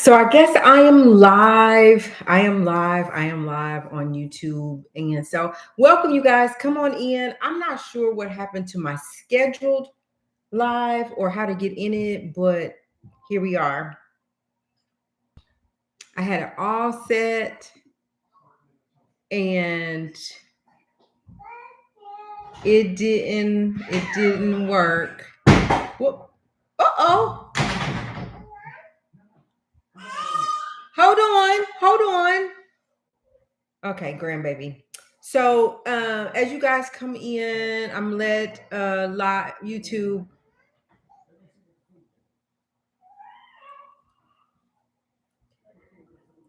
So I guess I am live. I am live on YouTube. And so welcome you guys. Come on in. I'm not sure what happened to my scheduled live or how to get in it, but here we are. I had it all set and it didn't work. Whoop. Uh-oh. Hold on. Okay, grandbaby. So as you guys come in, I'm let live YouTube.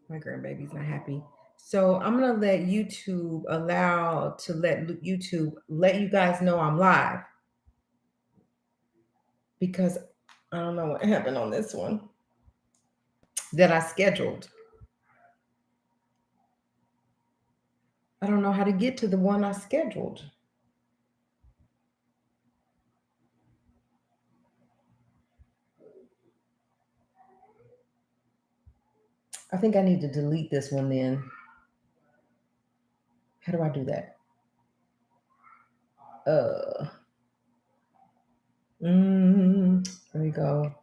My grandbaby's not happy. So I'm gonna let YouTube allow to let YouTube let you guys know I'm live because I don't know what happened on this one that I scheduled. I don't know how to get to the one I scheduled. I think I need to delete this one then. How do I do that? Uh, there we go.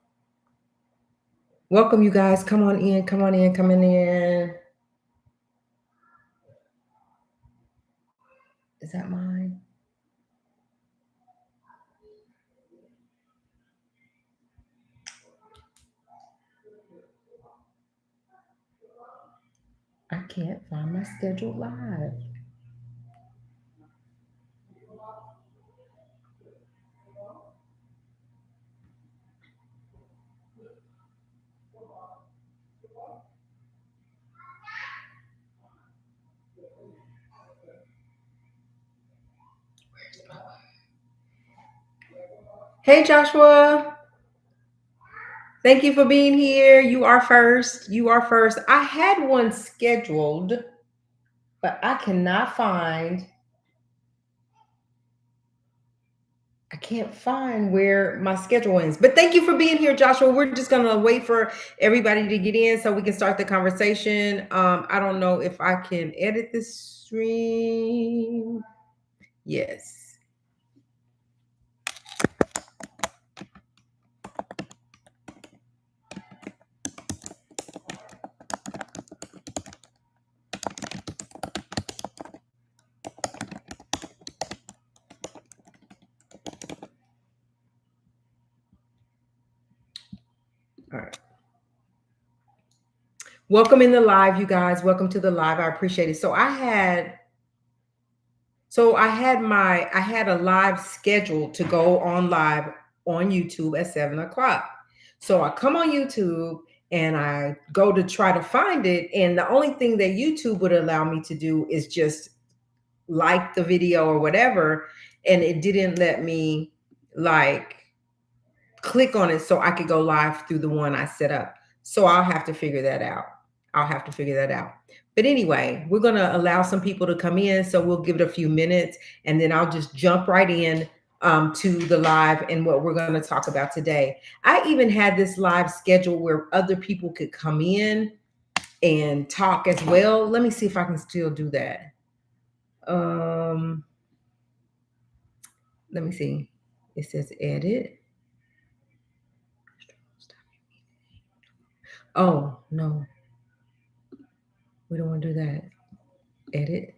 Welcome, you guys. Come on in. Come on in. Coming in. Is that mine? I can't find my scheduled live. Hey, Joshua. Thank you for being here. You are first. You are first. I had one scheduled, but I cannot find. I can't find where my schedule is. But thank you for being here, Joshua. We're just gonna wait for everybody to get in so we can start the conversation. I don't know if I can edit this stream. Yes. All right. Welcome in the live, you guys. Welcome to the live. I appreciate it. I had a live schedule to go on live on YouTube at 7 o'clock. So I come on YouTube and I go to try to find it. And the only thing that YouTube would allow me to do is just like the video or whatever. And it didn't let me like click on it so I could go live through the one I set up. So I'll have to figure that out. But anyway, we're going to allow some people to come in. So we'll give it a few minutes and then I'll just jump right in to the live and what we're going to talk about today. I even had this live schedule where other people could come in and talk as well. Let me see if I can still do that. Let me see. It says edit. Oh, no. We don't want to do that. Edit.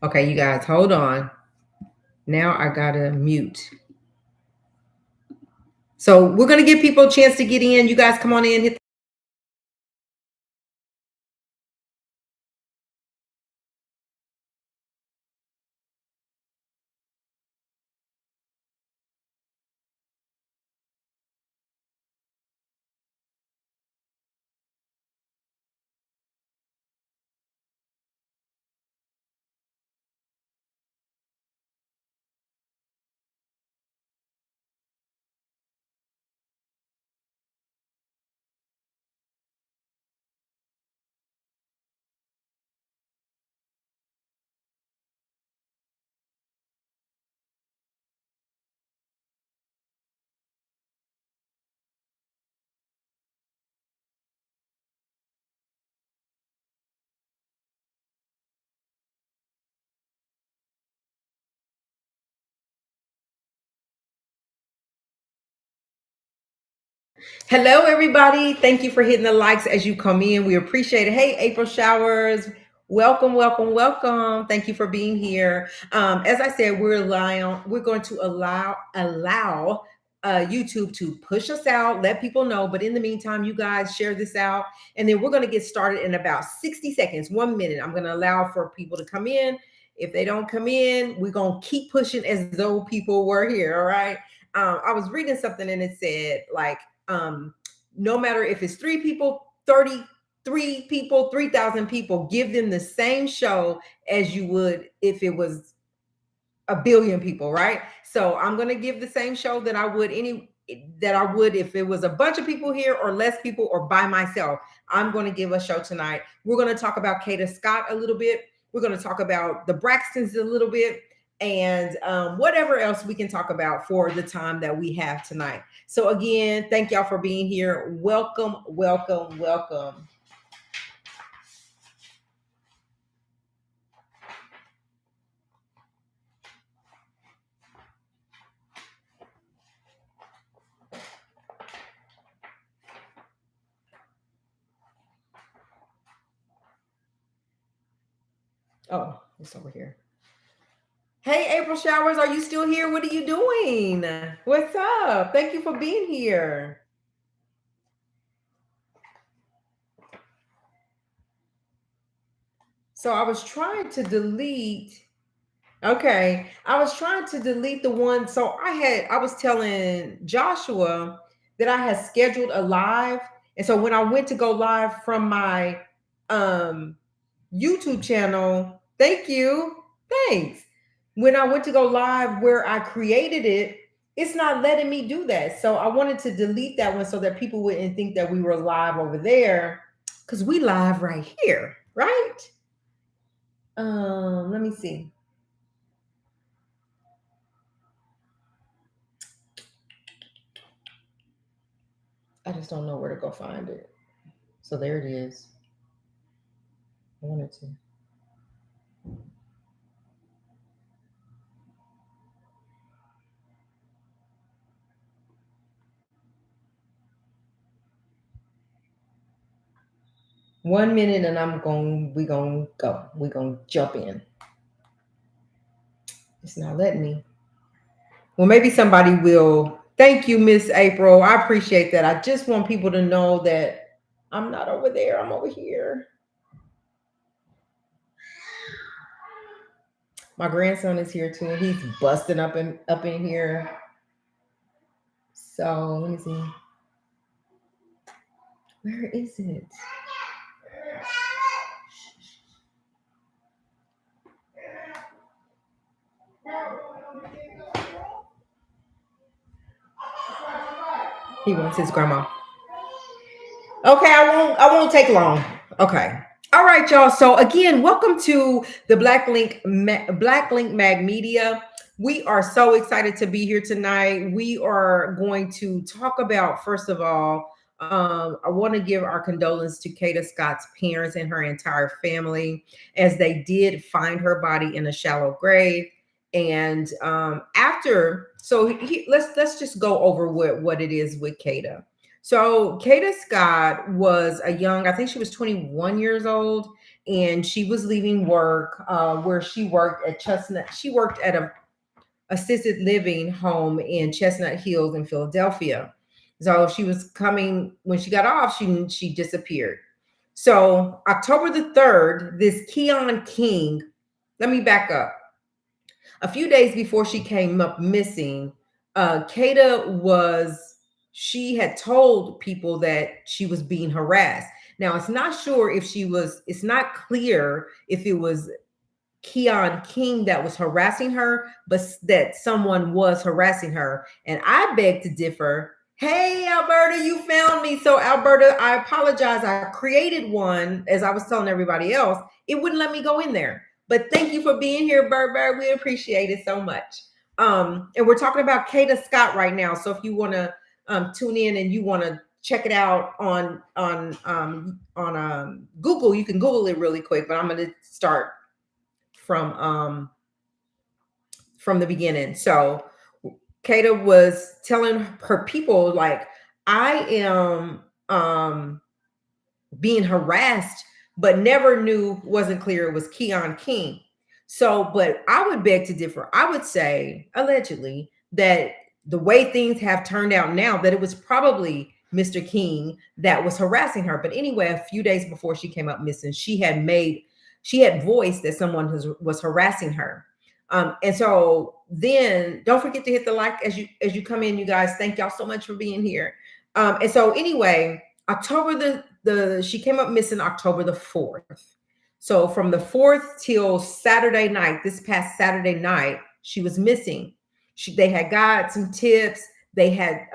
Okay, you guys, hold on. Now I gotta mute. So we're gonna give people a chance to get in. You guys come on in, hit Hello, everybody. Thank you for hitting the likes as you come in. We appreciate it. Hey, April Showers. Welcome, welcome, welcome. Thank you for being here. As I said, we're going to allow YouTube to push us out, let people know. But in the meantime, you guys share this out, and then we're going to get started in about 60 seconds, 1 minute. I'm going to allow for people to come in. If they don't come in, we're going to keep pushing as though people were here. All right. I was reading something and it said like no matter if it's 3 people, 33 people, 3,000 people, give them the same show as you would if it was a billion people, right? So I'm going to give the same show that I would if it was a bunch of people here or less people or by myself. I'm going to give a show tonight. We're going to talk about Kada Scott a little bit. We're going to talk about the Braxtons a little bit and whatever else we can talk about for the time that we have tonight. So again, thank y'all for being here. Welcome, welcome, welcome. Oh, it's over here. Hey, April Showers, are you still here? What are you doing? What's up? Thank you for being here. So I was trying to delete. Okay, I was trying to delete the one. So I was telling Joshua that I had scheduled a live, and so when I went to go live from my um YouTube channel, thank you, thanks. When I went to go live where I created it, it's not letting me do that. So I wanted to delete that one so that people wouldn't think that we were live over there because we live right here, right? Let me see. I just don't know where to go find it. So there it is. I wanted to. One minute and we gonna go. We gonna jump in. It's not letting me. Well, maybe somebody will. Thank you, Miss April. I appreciate that. I just want people to know that I'm not over there. I'm over here. My grandson is here too, and he's busting up in here. So let me see. Where is it? He wants his grandma. Okay, I won't take long. Okay. All right, y'all. So again, welcome to the Black Link Mag Media. We are so excited to be here tonight. We are going to talk about, first of all, I want to give our condolence to Kada Scott's parents and her entire family as they did find her body in a shallow grave. And let's just go over what it is with Kada. So Kada Scott was I think she was 21 years old, and she was leaving work where she worked at Chestnut. She worked at a assisted living home in Chestnut Hills in Philadelphia. So she was coming when she got off. She disappeared. So October the 3rd, this Keon King. Let me back up. A few days before she came up missing, Kada she had told people that she was being harassed. Now it's not clear if it was Keon King that was harassing her, but that someone was harassing her. And I beg to differ. Hey, Alberta, you found me. So, Alberta, I apologize. I created one as I was telling everybody else. It wouldn't let me go in there. But thank you for being here, Bird. We appreciate it so much. And we're talking about Kada Scott right now. So if you want to tune in and you want to check it out on Google, you can Google it really quick. But I'm going to start from the beginning. So Kada was telling her people like, I am being harassed, but never knew, wasn't clear it was Keon King. So, but I would beg to differ. I would say, allegedly, that the way things have turned out now, that it was probably Mr. King that was harassing her. But anyway, a few days before she came up missing, she had voiced that someone was harassing her. And so then don't forget to hit the like as you come in, you guys. Thank y'all so much for being here. And so anyway, October the she came up missing October the 4th. So from the 4th till Saturday night, this past Saturday night, she was missing. They had got some tips. They had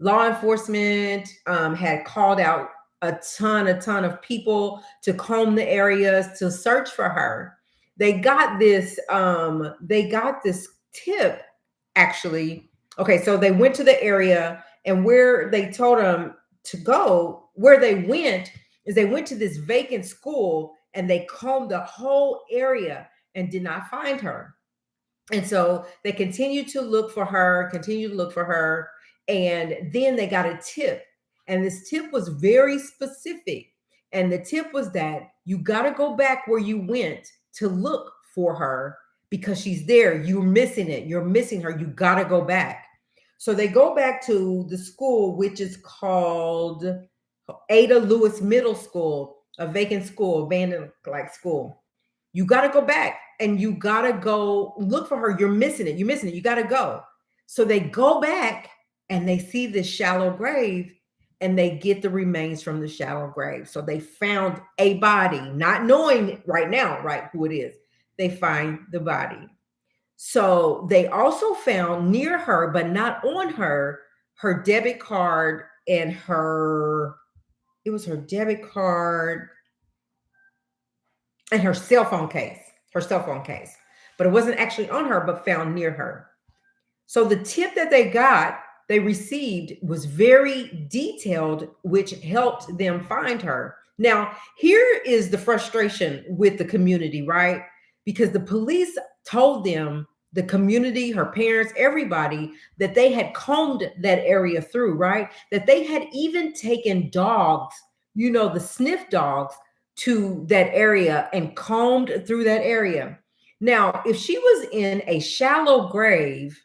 law enforcement had called out a ton of people to comb the areas to search for her. They got this tip actually. Okay, so they went to the area, and where they told them to go, where they went is they went to this vacant school, and they combed the whole area and did not find her. And so they continued to look for her, and then they got a tip. And this tip was very specific. And the tip was that you got to go back where you went to look for her because she's there. You're missing it. You're missing her. You got to go back. So they go back to the school, which is called Ada Lewis Middle School, a vacant school, abandoned like school. You got to go back and you got to go look for her. You're missing it. You're missing it. You got to go. So they go back and they see this shallow grave, and they get the remains from the shallow grave. So they found a body, not knowing right now, right, who it is. They find the body. So they also found near her, but not on her, her debit card and it was her debit card and her cell phone case, but it wasn't actually on her, but found near her. So the tip that they received was very detailed, which helped them find her. Now, here is the frustration with the community, right? Because the police told them, the community, her parents, everybody, that they had combed that area through, right? That they had even taken dogs, the sniff dogs, to that area and combed through that area. Now, if she was in a shallow grave,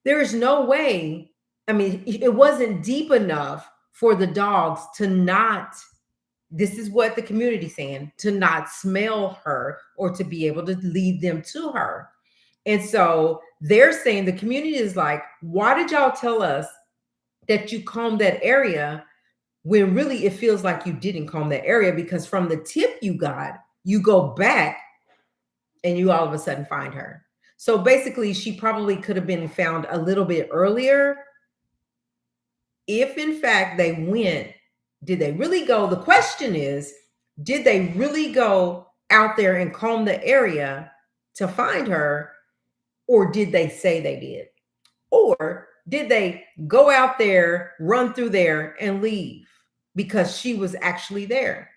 there is no way. I mean, it wasn't deep enough for the dogs to not, this is what the community's saying, to not smell her or to be able to lead them to her. And so they're saying, the community is like, why did y'all tell us that you combed that area when really it feels like you didn't comb that area? Because from the tip you got, you go back and you all of a sudden find her. So basically, she probably could have been found a little bit earlier. If in fact they went, did they really go? The question is, did they really go out there and comb the area to find her? Or did they say they did? Or did they go out there, run through there, and leave because she was actually there?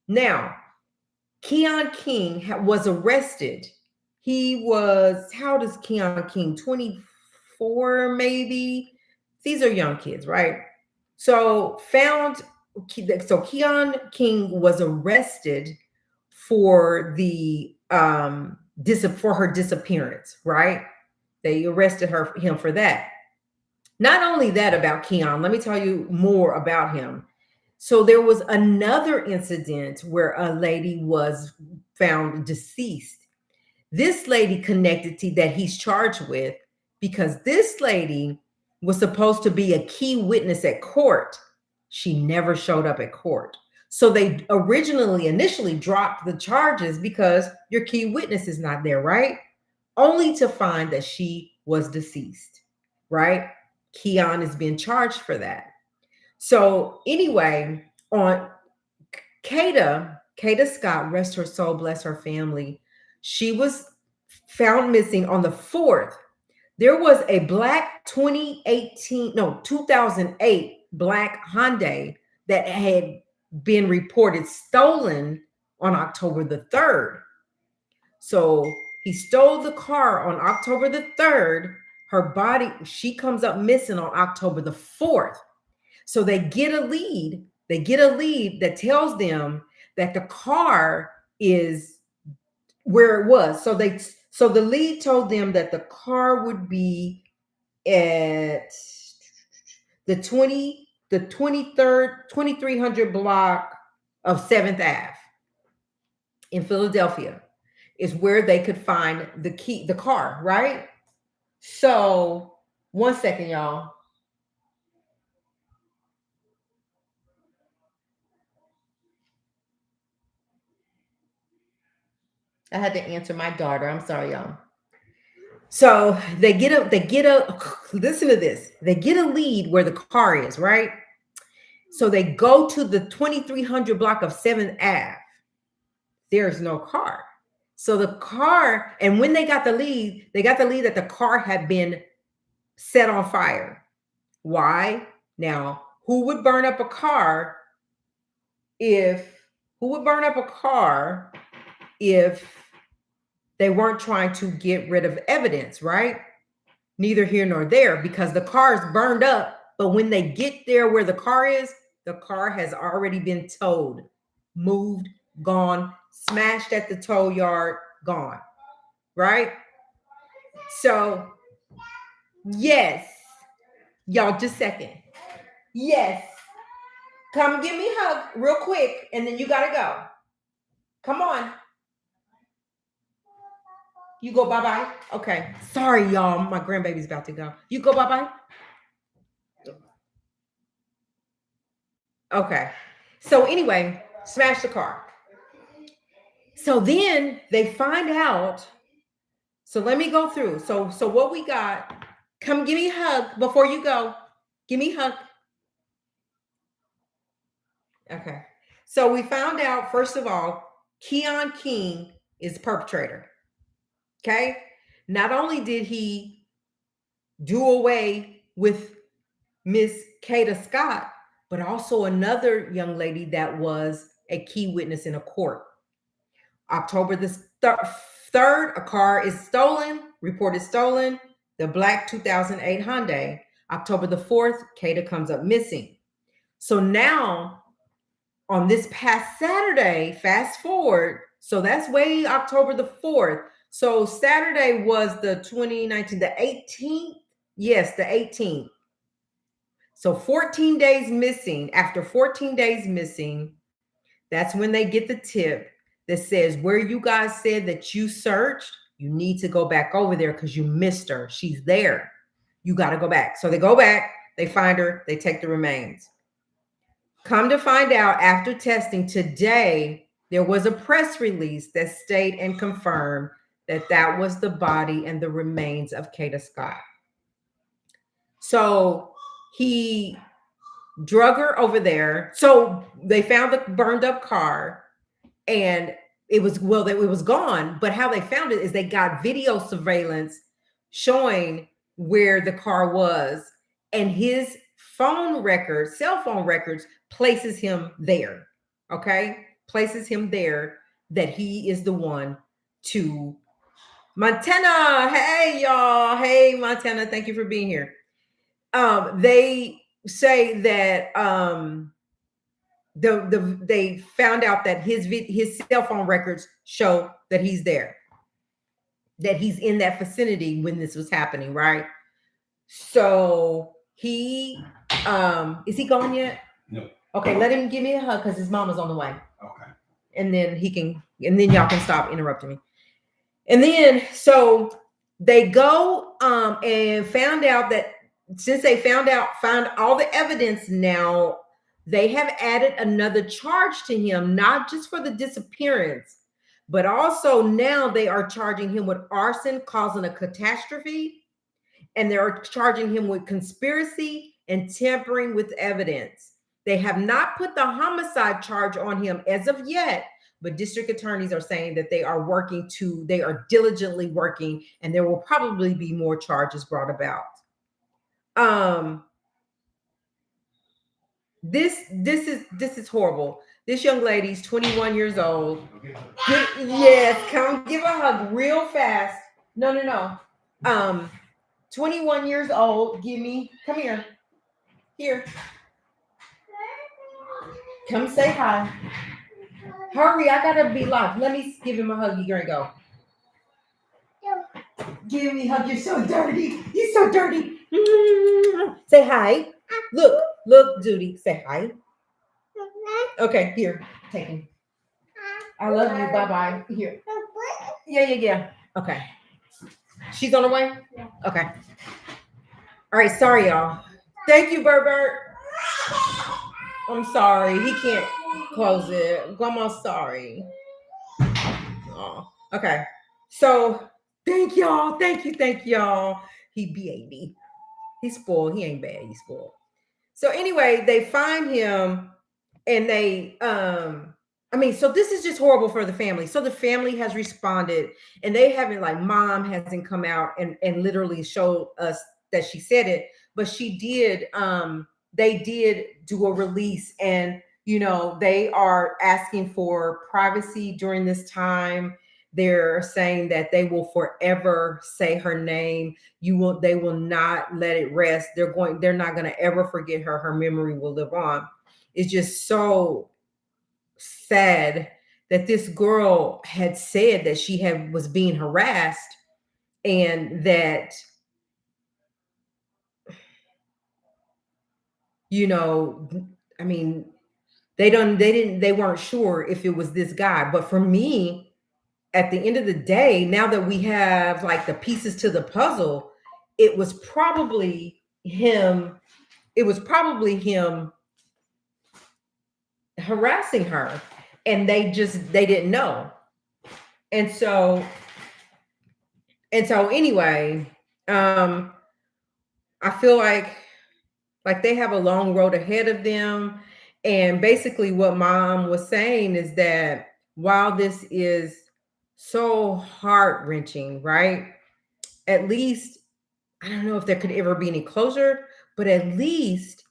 Now, Keon King was arrested. He was, how old is Keon King? 24, maybe? These are young kids, right? So Keon King was arrested for for her disappearance, right? They arrested him for that. Not only that about Keon, let me tell you more about him. So there was another incident where a lady was found deceased. This lady connected to that he's charged with, because this lady was supposed to be a key witness at court. She never showed up at court. So they initially dropped the charges because your key witness is not there, right? Only to find that she was deceased, right? Keon is being charged for that. So anyway, on Kada Scott, rest her soul, bless her family, she was found missing on the 4th. There was a black 2008 black Hyundai that had been reported stolen on October the 3rd. So he stole the car on October the 3rd. Her body, she comes up missing on October the 4th. So they get a lead. They get a lead that tells them that the car is where it was. So the lead told them that the car would be at the 2300 block of 7th Ave in Philadelphia is where they could find the car, right? So, one second, y'all. I had to answer my daughter. I'm sorry, y'all. So listen to this. They get a lead where the car is, right? So they go to the 2300 block of 7th Ave. There's no car. So the car, and when they got the lead that the car had been set on fire. Why? Now, who would burn up a car if they weren't trying to get rid of evidence, right? Neither here nor there, because the car is burned up. But when they get there where the car is, the car has already been towed, moved, gone, smashed at the tow yard, gone, right? So, yes, y'all, just a second. Yes, come give me a hug real quick, and then you gotta go. Come on. You go bye-bye. Okay. Sorry, y'all. My grandbaby's about to go. You go bye-bye. Okay. So anyway, smash the car. So then they find out. So let me go through. So what we got, come give me a hug before you go. Give me a hug. Okay. So we found out, first of all, Keon King is the perpetrator. Okay. Not only did he do away with Miss Kada Scott, but also another young lady that was a key witness in a court. October the 3rd, a car is stolen, reported stolen, the black 2008 Hyundai. October the 4th, Kada comes up missing. So now, on this past Saturday, fast forward, so that's way October the 4th. So Saturday was the 2019, the 18th. Yes, the 18th. So 14 days missing. After 14 days missing, that's when they get the tip that says, where you guys said that you searched, you need to go back over there because you missed her. She's there. You got to go back. So they go back, they find her, they take the remains. Come to find out, after testing today, there was a press release that stated and confirmed that that was the body and the remains of Kada Scott. So he drug her over there. So they found the burned up car, and it was gone. But how they found it is they got video surveillance showing where the car was, and his cell phone records places him there. Okay, places him there, that he is the one to Montana. Hey y'all, hey Montana, thank you for being here. They say that they found out that his cell phone records show that he's there, that he's in that vicinity when this was happening, right? So he is he gone yet? No. Okay, let him give me a hug because his mama's on the way. Okay. And then y'all can stop interrupting me. And then so they go and found out that since they found all the evidence, now they have added another charge to him, not just for the disappearance, but also now they are charging him with arson causing a catastrophe, and they're charging him with conspiracy and tampering with evidence. They have not put the homicide charge on him as of yet, but district attorneys are saying that they are diligently working, and there will probably be more charges brought about. This is horrible. This young lady's 21 years old. Yes, come give a hug real fast. No. 21 years old. Come here. Here. Come say hi. Hurry, I gotta be live. Let me give him a hug. You're gonna go. Give me a hug. You're so dirty. You're so dirty. Say hi. Look, Judy. Say hi. Okay, here. Take him. I love you. Bye bye. Here. Yeah. Okay. She's on her way? Okay. All right. Sorry, y'all. Thank you, Bert. I'm sorry. He can't close it. Grandma's sorry. Oh, okay. So thank y'all. Thank y'all. He be 80. He's spoiled. He ain't bad. He's spoiled. So anyway, they find him and so this is just horrible for the family. So the family has responded and they haven't, like, mom hasn't come out and literally showed us that she said it, but she did. They did do a release, and they are asking for privacy during this time. They're saying that they will forever say her name. They will not let it rest. They're not going to ever forget her. Her memory will live on. It's just so sad that this girl had said that she was being harassed, and that I mean, they weren't sure if it was this guy. But for me, at the end of the day, now that we have, like, the pieces to the puzzle, it was probably him. It was probably him harassing her, and they didn't know. And so anyway, I feel like they have a long road ahead of them. And basically what mom was saying is that while this is so heart-wrenching, right? At least, I don't know if there could ever be any closure, but at least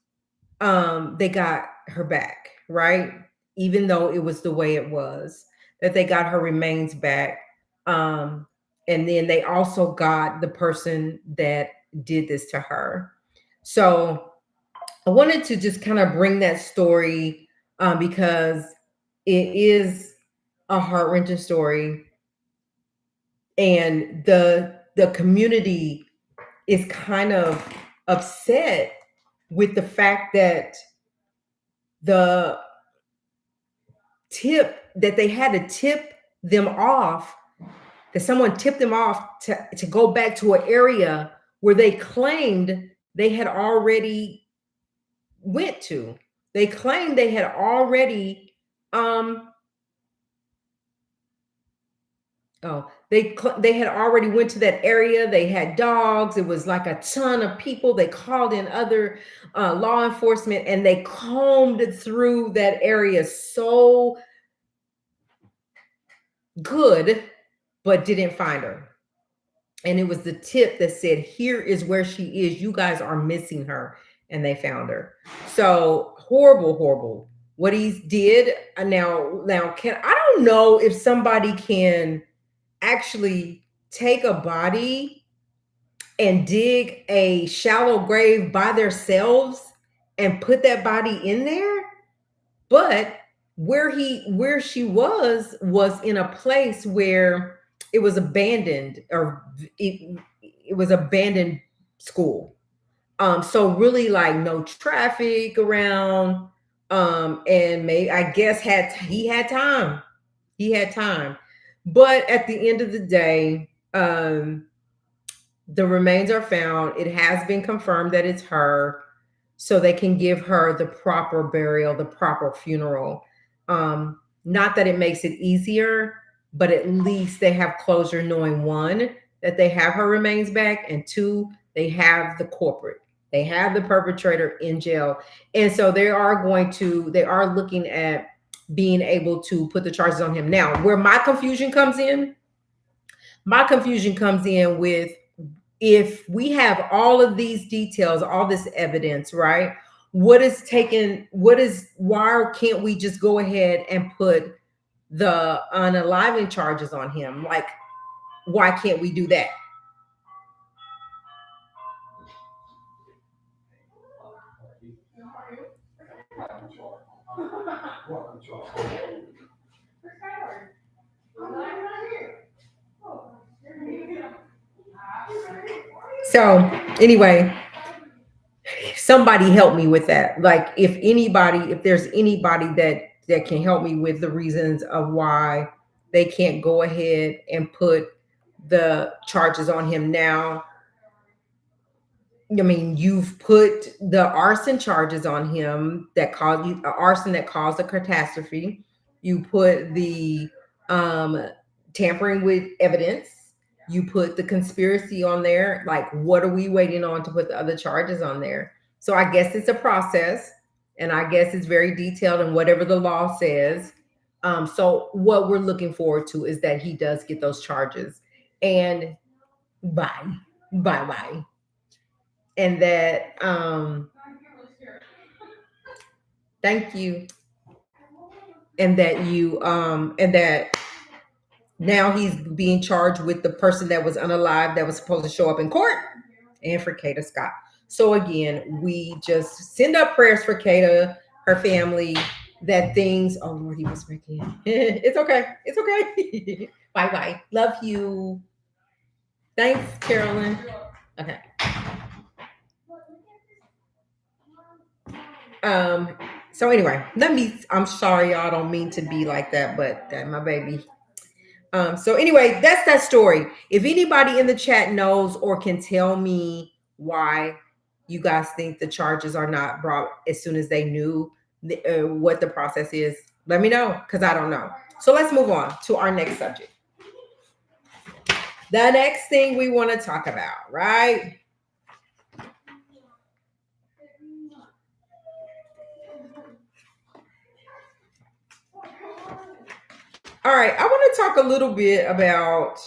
they got her back, right? Even though it was the way it was, that they got her remains back. And then they also got the person that did this to her. So I wanted to just kind of bring that story, because it is a heart-wrenching story, and the community is kind of upset with the fact that the tip that they had to tip them off, that someone tipped them off to go back to an area where they claimed they had already went to. They claimed they had already they had already went to that area. They had dogs. It was like a ton of people. They called in other law enforcement, and they combed through that area so good, but didn't find her. And it was the tip that said, here is where she is. You guys are missing her. And they found her. So horrible what he did. Now I don't know if somebody can actually take a body and dig a shallow grave by themselves and put that body in there. But where she was in a place where it was abandoned, or it was abandoned school. So really, like, no traffic around. And maybe, I guess, he had time. He had time. But at the end of the day, the remains are found. It has been confirmed that it's her, so they can give her the proper burial, the proper funeral. Not that it makes it easier, but at least they have closure, knowing, one, that they have her remains back, and two, they have the corporate. They have the perpetrator in jail. And so they are looking at being able to put the charges on him. Now, where my confusion comes in with, if we have all of these details, all this evidence, right? Why can't we just go ahead and put the unaliving charges on him? Like, why can't we do that? So anyway, somebody help me with that. Like if there's anybody that can help me with the reasons of why they can't go ahead and put the charges on him now. I mean, you've put the arson charges on him that caused you arson that caused a catastrophe. You put the um tampering with evidence. You put the conspiracy on there. Like, what are we waiting on to put the other charges on there? So I guess it's a process, and I guess it's very detailed in whatever the law says. So what we're looking forward to is that he does get those charges, and bye, bye, and that thank you, and that now he's being charged with the person that was unalive that was supposed to show up in court, and for Kada Scott. So again, we just send up prayers for Kada, her family, that things. Oh Lord, he was right in. It's okay. It's okay. Bye bye. Love you. Thanks, Carolyn. Okay. Um. So anyway, I'm sorry, y'all. I don't mean to be like that, but that my baby. So anyway, that's that story. If anybody in the chat knows or can tell me why you guys think the charges are not brought as soon as they knew what the process is, let me know, because I don't know. So let's move on to our next subject. The next thing we want to talk about, right? All right, I want to talk a little bit about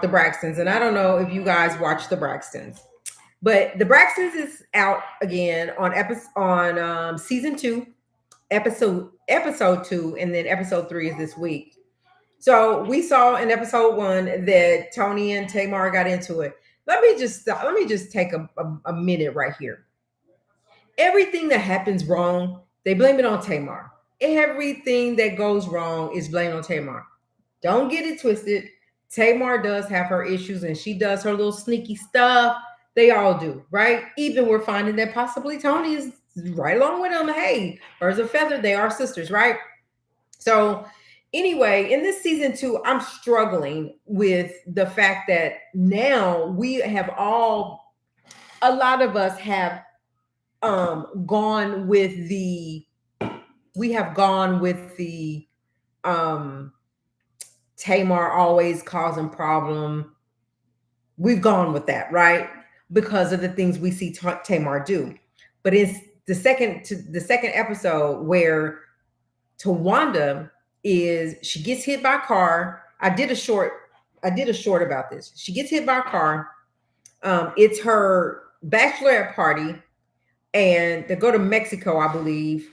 the Braxtons, and I don't know if you guys watch the Braxtons, but the Braxtons is out again on season 2, episode 2, and then episode 3 is this week. So we saw in episode 1 that Tony and Tamar got into it. Let me just take a minute right here. Everything that happens wrong, they blame it on Tamar. Everything that goes wrong is blamed on Tamar. Don't get it twisted. Tamar does have her issues and she does her little sneaky stuff. They all do, right? Even we're finding that possibly Tony is right along with them. Hey, birds of feather, they are sisters, right? So anyway, in this season 2, I'm struggling with the fact that now a lot of us have gone with the Tamar always causing problem. We've gone with that, right? Because of the things we see Tamar do. But it's the second episode where Tawanda she gets hit by a car. I did a short about this. She gets hit by a car. It's her bachelorette party, and they go to Mexico, I believe.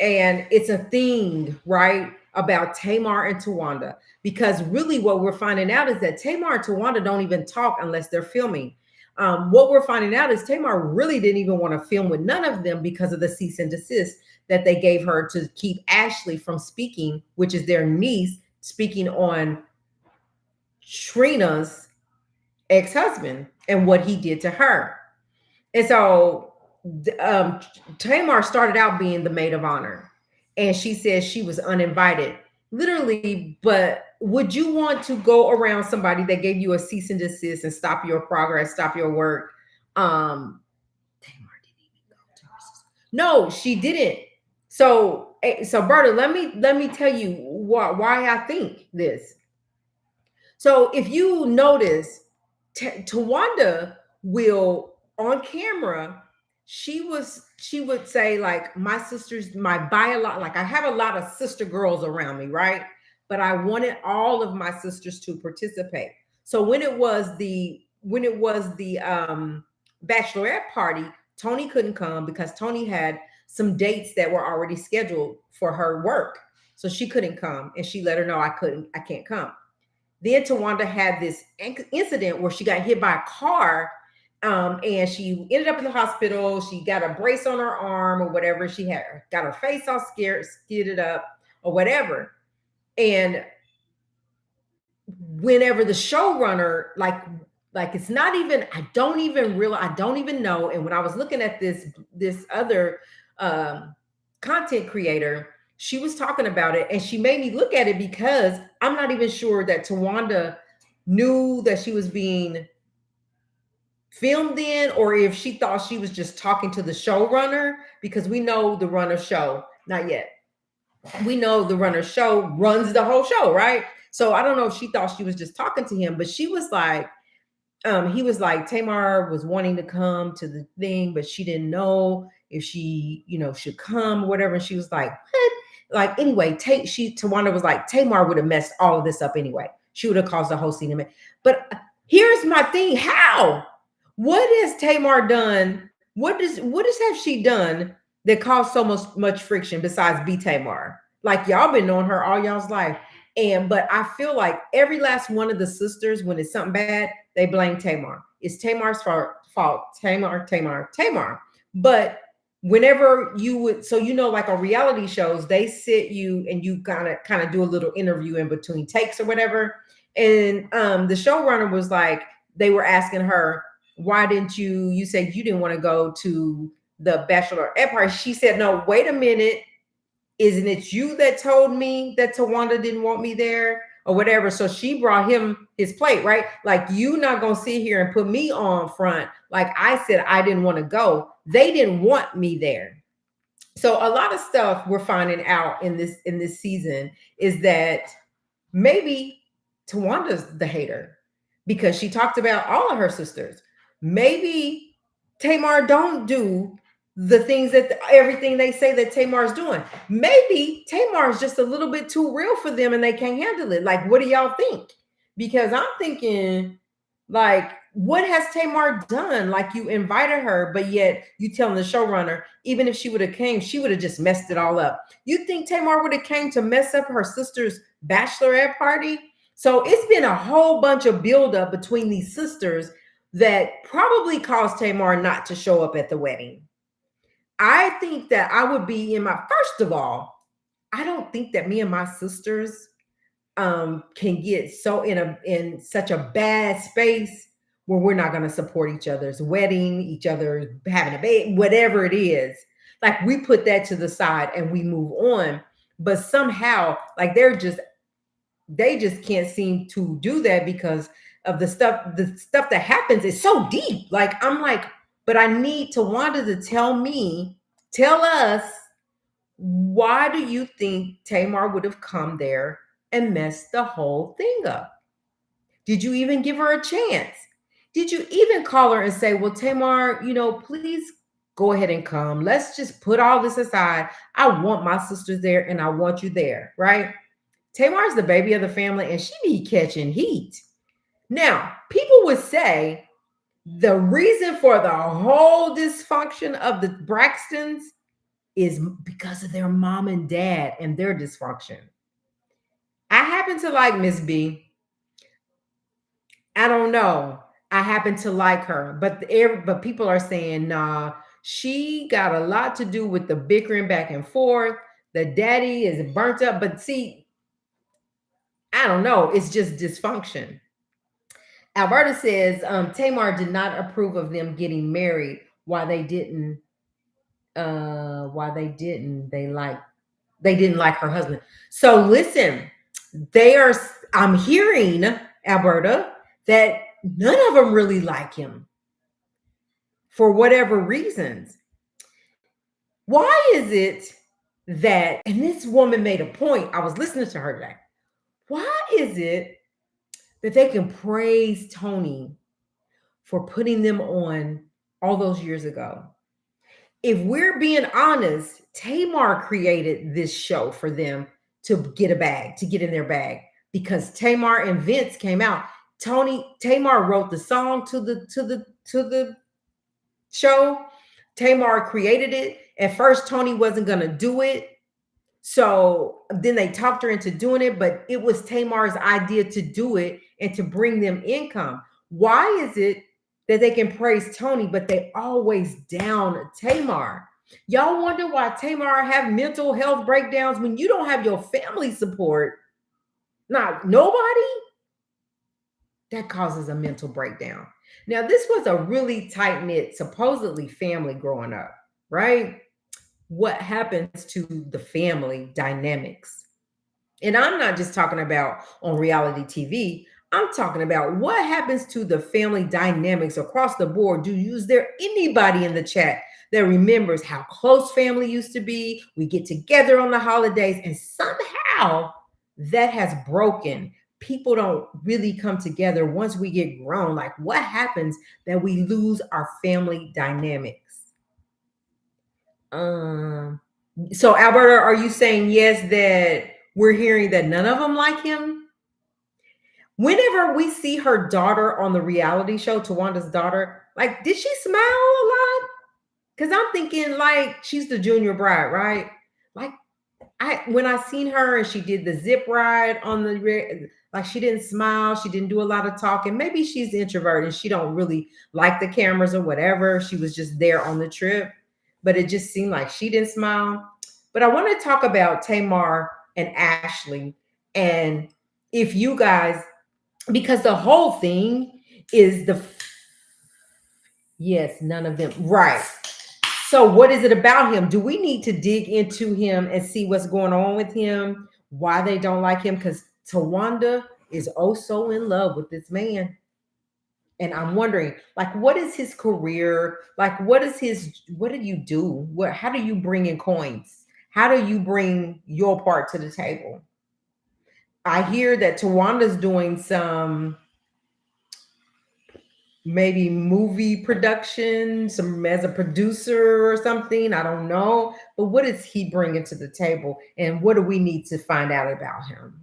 And it's a thing, right, about Tamar and Tawanda. Because really what we're finding out is that Tamar and Tawanda don't even talk unless they're filming. What we're finding out is Tamar really didn't even want to film with none of them because of the cease and desist that they gave her to keep Ashley from speaking, which is their niece, speaking on Trina's ex-husband and what he did to her. And so Tamar started out being the maid of honor, and she says she was uninvited, literally. But would you want to go around somebody that gave you a cease and desist and stop your progress, stop your work? Tamar didn't even go to her sister. No, she didn't. So Berta, let me tell you why I think this. So if you notice, Tawanda will on camera, she would say, like, my sisters, like, I have a lot of sister girls around me, right? But I wanted all of my sisters to participate. So when it was the bachelorette party, Tony couldn't come because Tony had some dates that were already scheduled for her work. So she couldn't come, and she let her know, I can't come. Then Tawanda had this incident where she got hit by a car. And she ended up in the hospital. She got a brace on her arm or whatever. She had got her face all scared, skidded up or whatever. And whenever the showrunner, like it's not even, I don't even realize, I don't even know. And when I was looking at this other um, content creator, she was talking about it, and she made me look at it because I'm not even sure that Tawanda knew that she was being filmed in, or if she thought she was just talking to the showrunner, because we know the runner show, not yet. We know the runner show runs the whole show, right? So I don't know if she thought she was just talking to him, but she was like, he was like, Tamar was wanting to come to the thing, but she didn't know if she, should come or whatever. And she was like, what? Like, anyway, Tawanda was like, Tamar would have messed all of this up anyway. She would have caused the whole scene. But here's my thing. How? What has Tamar done? What have she done that caused so much friction besides be Tamar? Like, y'all been knowing her all y'all's life. But I feel like every last one of the sisters, when it's something bad, they blame Tamar. It's Tamar's fault. Tamar. But whenever you would, so like on reality shows, they sit you and you kind of do a little interview in between takes or whatever. And the showrunner was like, they were asking her, why didn't you said you didn't want to go to the bachelorette party? She said, no, wait a minute. Isn't it you that told me that Tawanda didn't want me there or whatever? So she brought him his plate, right? Like, you not gonna sit here and put me on front. Like I said, I didn't want to go. They didn't want me there. So a lot of stuff we're finding out in this season is that maybe Tawanda's the hater because she talked about all of her sisters. Maybe Tamar don't do the things that everything they say that Tamar's doing. Maybe Tamar's just a little bit too real for them and they can't handle it. Like, what do y'all think? Because I'm thinking, like, what has Tamar done? Like, you invited her, but yet you telling the showrunner, even if she would have came, she would have just messed it all up. You think Tamar would have came to mess up her sister's bachelorette party? So it's been a whole bunch of buildup between these sisters that probably caused Tamar not to show up at the wedding. I think that I would be first of all, I don't think that me and my sisters can get so in such a bad space where we're not going to support each other's wedding, each other having a baby, whatever it is. Like, we put that to the side and we move on. But somehow, like, they just can't seem to do that because of the stuff that happens is so deep. Like, I'm like, but I need Tawanda to tell us, why do you think Tamar would have come there and messed the whole thing up? Did you even give her a chance? Did you even call her and say, well, Tamar, please go ahead and come. Let's just put all this aside. I want my sisters there and I want you there, right? Tamar's the baby of the family and she be catching heat. Now, people would say the reason for the whole dysfunction of the Braxtons is because of their mom and dad and their dysfunction. I happen to like Miss B. I don't know. I happen to like her, but people are saying, nah, she got a lot to do with the bickering back and forth. The daddy is burnt up, but see, I don't know. It's just dysfunction. Alberta says Tamar did not approve of them getting married. Why they didn't? Why they didn't? They didn't like her husband. So listen, I'm hearing, Alberta, that none of them really like him for whatever reasons. Why is it that, and this woman made a point, I was listening to her today. Why is it that they can praise Tony for putting them on all those years ago? If we're being honest, Tamar created this show for them to get in their bag, because Tamar and Vince came out. Tamar wrote the song to the show. Tamar created it. At first, Tony wasn't gonna do it. So then they talked her into doing it, but it was Tamar's idea to do it and to bring them income. Why is it that they can praise Tony, but they always down Tamar. Y'all wonder why Tamar have mental health breakdowns when you don't have your family support? Not nobody. That causes a mental breakdown. Now, this was a really tight knit, supposedly family growing up, right? What happens to the family dynamics? And I'm not just talking about on reality TV. I'm talking about what happens to the family dynamics across the board. Is there anybody in the chat that remembers how close family used to be? We get together on the holidays, and somehow that has broken. People don't really come together once we get grown. Like, what happens that we lose our family dynamics? So, Alberta, are you saying yes that we're hearing that none of them like him? Whenever we see her daughter on the reality show, Tawanda's daughter, like, did she smile a lot? Because I'm thinking like she's the junior bride, right? Like, when I seen her and she did the zip ride on the like, she didn't smile, she didn't do a lot of talking. Maybe she's introverted and she don't really like the cameras or whatever. She was just there on the trip, but it just seemed like she didn't smile. But I want to talk about Tamar and Ashley, and if you guys, because the whole thing is yes, none of them, right? So what is it about him? Do we need to dig into him and see what's going on with him? Why they don't like him? Because Tawanda is oh so in love with this man. And I'm wondering, like, what is his career? Like, what do you do? How do you bring in coins? How do you bring your part to the table? I hear that Tawanda's doing some maybe movie production, some as a producer or something. I don't know. But what is he bringing to the table? And what do we need to find out about him?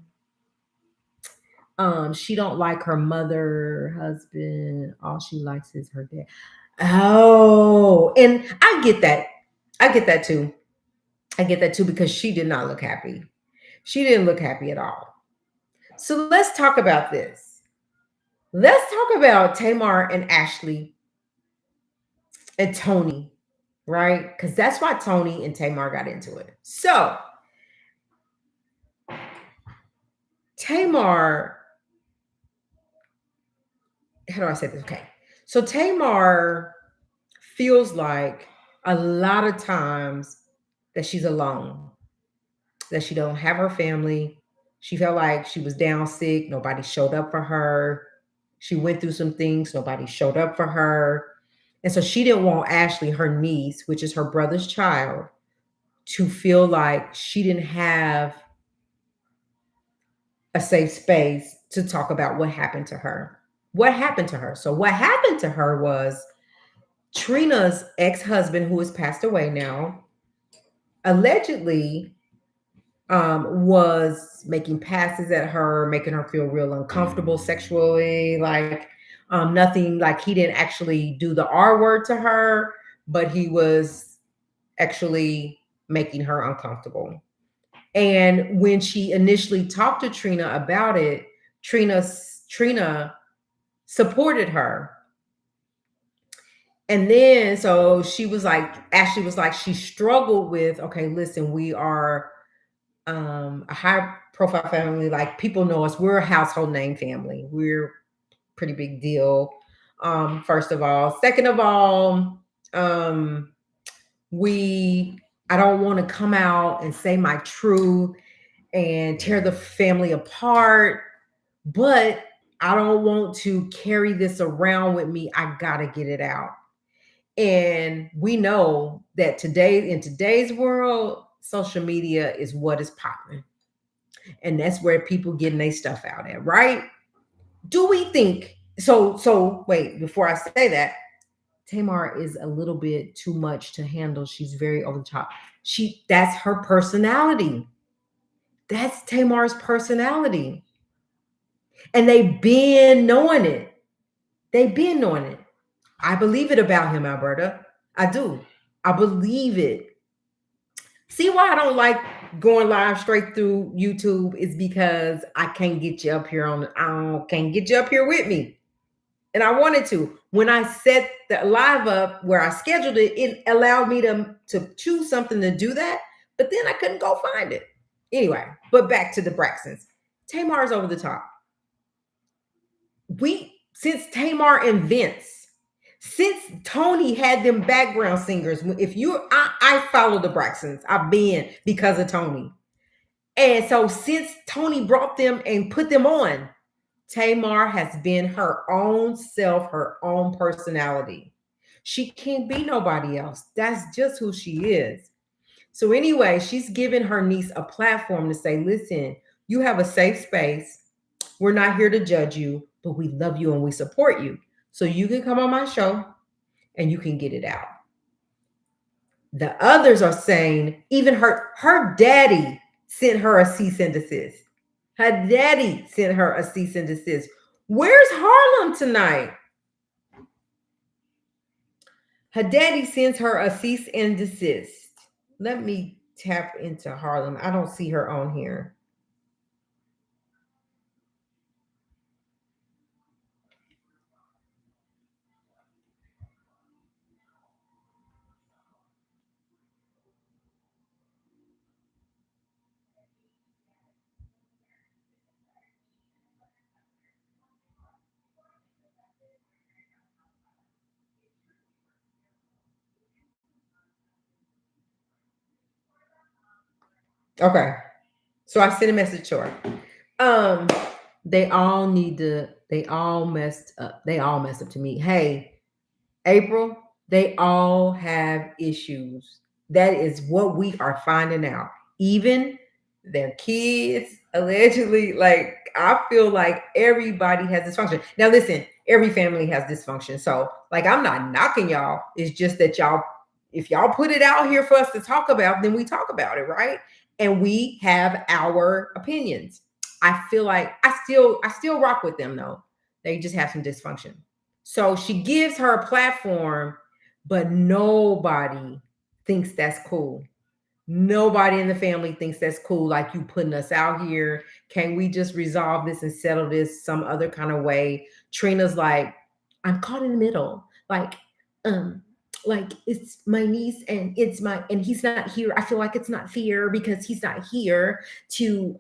She don't like her mother, husband. All she likes is her dad. Oh, and I get that. I get that too. I get that too because she did not look happy. She didn't look happy at all. So let's talk about this. Let's talk about Tamar and Ashley and Tony, right? Because that's why Tony and Tamar got into it. So Tamar, how do I say this? Okay. So Tamar feels like a lot of times that she's alone, that she don't have her family. She felt like she was down sick. Nobody showed up for her. She went through some things. Nobody showed up for her. And so she didn't want Ashley, her niece, which is her brother's child, to feel like she didn't have a safe space to talk about what happened to her. What happened to her? So what happened to her was Trina's ex-husband, who has passed away now, allegedly was making passes at her, making her feel real uncomfortable sexually, like nothing, like he didn't actually do the R word to her, but he was actually making her uncomfortable. And when she initially talked to Trina about it, Trina supported her. And then so she was like, Ashley was like, she struggled with, okay, listen, we are a high profile family. Like, people know us. We're a household name family. We're pretty big deal. First of all. Second of all, I don't want to come out and say my truth and tear the family apart, but I don't want to carry this around with me. I gotta get it out. And we know that in today's world, social media is what is popping. And that's where people getting their stuff out at, right? Do we think so wait, before I say that, Tamar is a little bit too much to handle. She's very over the top. That's her personality. That's Tamar's personality. And they've been knowing it. They've been knowing it. I believe it about him, Alberta. I do. I believe it. See why I don't like going live straight through YouTube is because I can't get you up here can't get you up here with me. And I wanted to. When I set the live up where I scheduled it, it allowed me to choose something to do that, but then I couldn't go find it. Anyway, but back to the Braxtons. Tamar's over the top. Since Tamar and Vince, since Tony had them background singers, if you I follow the Braxtons. I've been because of Tony. And so since Tony brought them and put them on, Tamar has been her own self, her own personality. She can't be nobody else. That's just who she is. So, anyway, she's giving her niece a platform to say, listen, you have a safe space. We're not here to judge you, but we love you and we support you. So, you can come on my show and you can get it out. The others are saying, even her daddy sent her a cease and desist. Her daddy sent her a cease and desist. Where's Harlem tonight? Her daddy sends her a cease and desist. Let me tap into Harlem. I don't see her on here. Okay. So I sent a message to her. They all messed up. They all messed up to me. Hey, April, they all have issues. That is what we are finding out. Even their kids, allegedly, like I feel like everybody has dysfunction. Now, listen, every family has dysfunction. So, like, I'm not knocking y'all. It's just that y'all, if y'all put it out here for us to talk about, then we talk about it, right? And we have our opinions. I feel like I still rock with them though. They just have some dysfunction. So she gives her a platform, but nobody thinks that's cool. Nobody in the family thinks that's cool. Like you putting us out here. Can we just resolve this and settle this some other kind of way? Trina's like, I'm caught in the middle. Um, like it's my niece and he's not here. I feel like it's not fair because he's not here to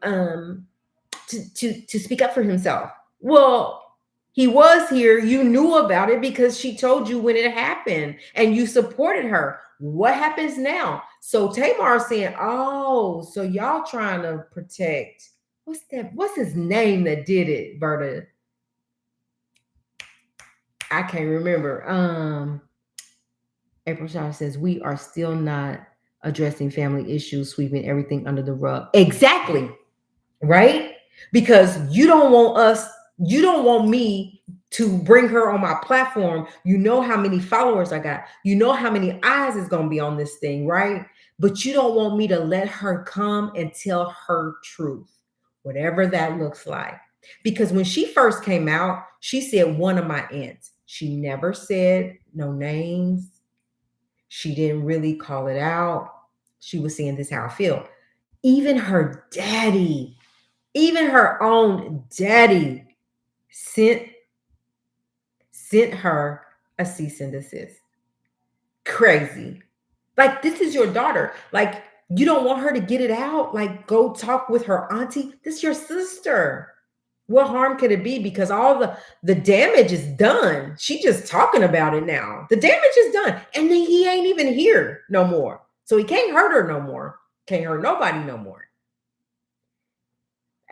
speak up for himself. Well, he was here. You knew about it because she told you when it happened and you supported her. What happens now? So Tamar saying, oh, so y'all trying to protect. What's that? What's his name that did it, Berta? I can't remember. April Shaw says, we are still not addressing family issues, sweeping everything under the rug. Exactly. Right? Because you don't want me to bring her on my platform. You know how many followers I got. You know how many eyes is going to be on this thing, right? But you don't want me to let her come and tell her truth, whatever that looks like. Because when she first came out, she said one of my aunts. She never said no names. She didn't really call it out. She was saying this how I feel. Even her daddy, even her own daddy sent her a cease and desist. Crazy. Like, this is your daughter. Like, you don't want her to get it out? Like, go talk with her auntie. This is your sister. What harm could it be? Because all the damage is done. She just talking about it now. The damage is done. And then he ain't even here no more. So he can't hurt her no more. Can't hurt nobody no more.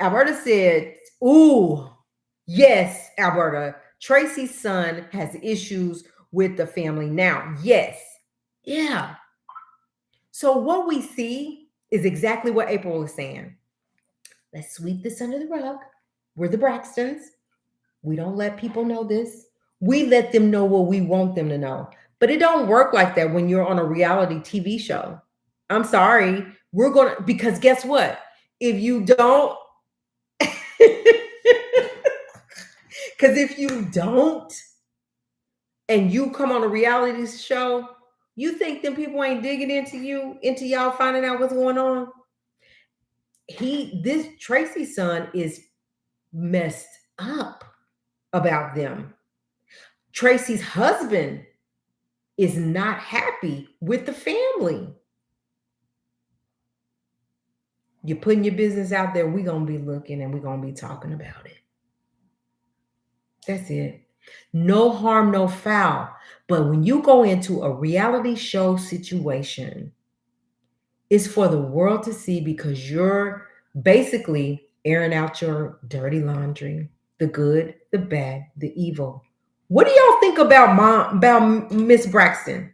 Alberta said, ooh, yes, Alberta. Tracy's son has issues with the family now. Yes. Yeah. So what we see is exactly what April was saying. Let's sweep this under the rug. We're the Braxtons. We don't let people know this. We let them know what we want them to know. But it don't work like that when you're on a reality TV show. I'm sorry. Because guess what? If you don't, because if you don't, and you come on a reality show, you think them people ain't digging into y'all finding out what's going on? This Tracy's son is messed up about them. Tracy's husband is not happy with the family. You're putting your business out there, we're going to be looking and we're going to be talking about it. That's it. No harm, no foul. But when you go into a reality show situation, it's for the world to see because you're basically airing out your dirty laundry, the good, the bad, the evil. What do y'all think about Miss Braxton?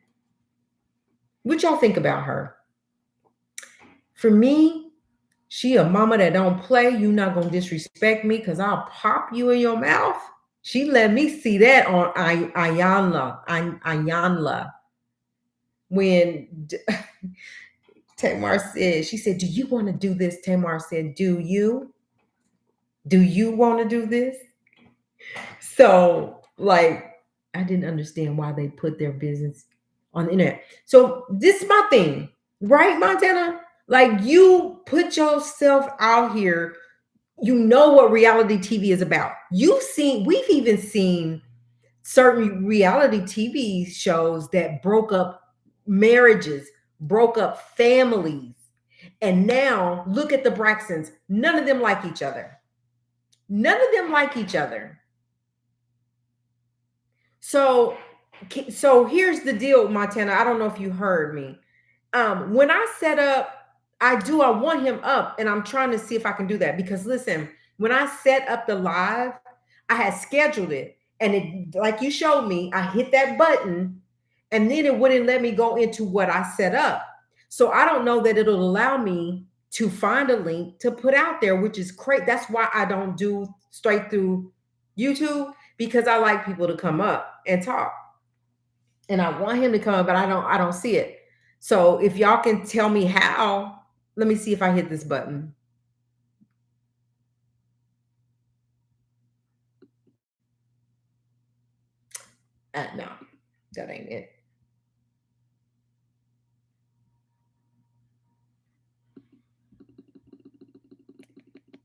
What y'all think about her? For me, she a mama that don't play. You not gonna disrespect me because I'll pop you in your mouth. She let me see that on Ayanla when Tamar said, she said, "Do you want to do this?" Tamar said, "Do you? Do you want to do this?" So, like, I didn't understand why they put their business on the internet. So, this is my thing, right, Montana? Like, you put yourself out here. You know what reality TV is about. We've even seen certain reality TV shows that broke up marriages, broke up families. And now look at the Braxtons. None of them like each other. None of them like each other. So here's the deal, Montana. I don't know if you heard me. When I set up, I want him up, and I'm trying to see if I can do that because listen, when I set up the live, I had scheduled it, and it, like you showed me, I hit that button, and then it wouldn't let me go into what I set up. So I don't know that it'll allow me to find a link to put out there, which is great. That's why I don't do straight through YouTube because I like people to come up and talk. And I want him to come up, but I don't see it. So if y'all can tell me how, let me see if I hit this button. No, that ain't it.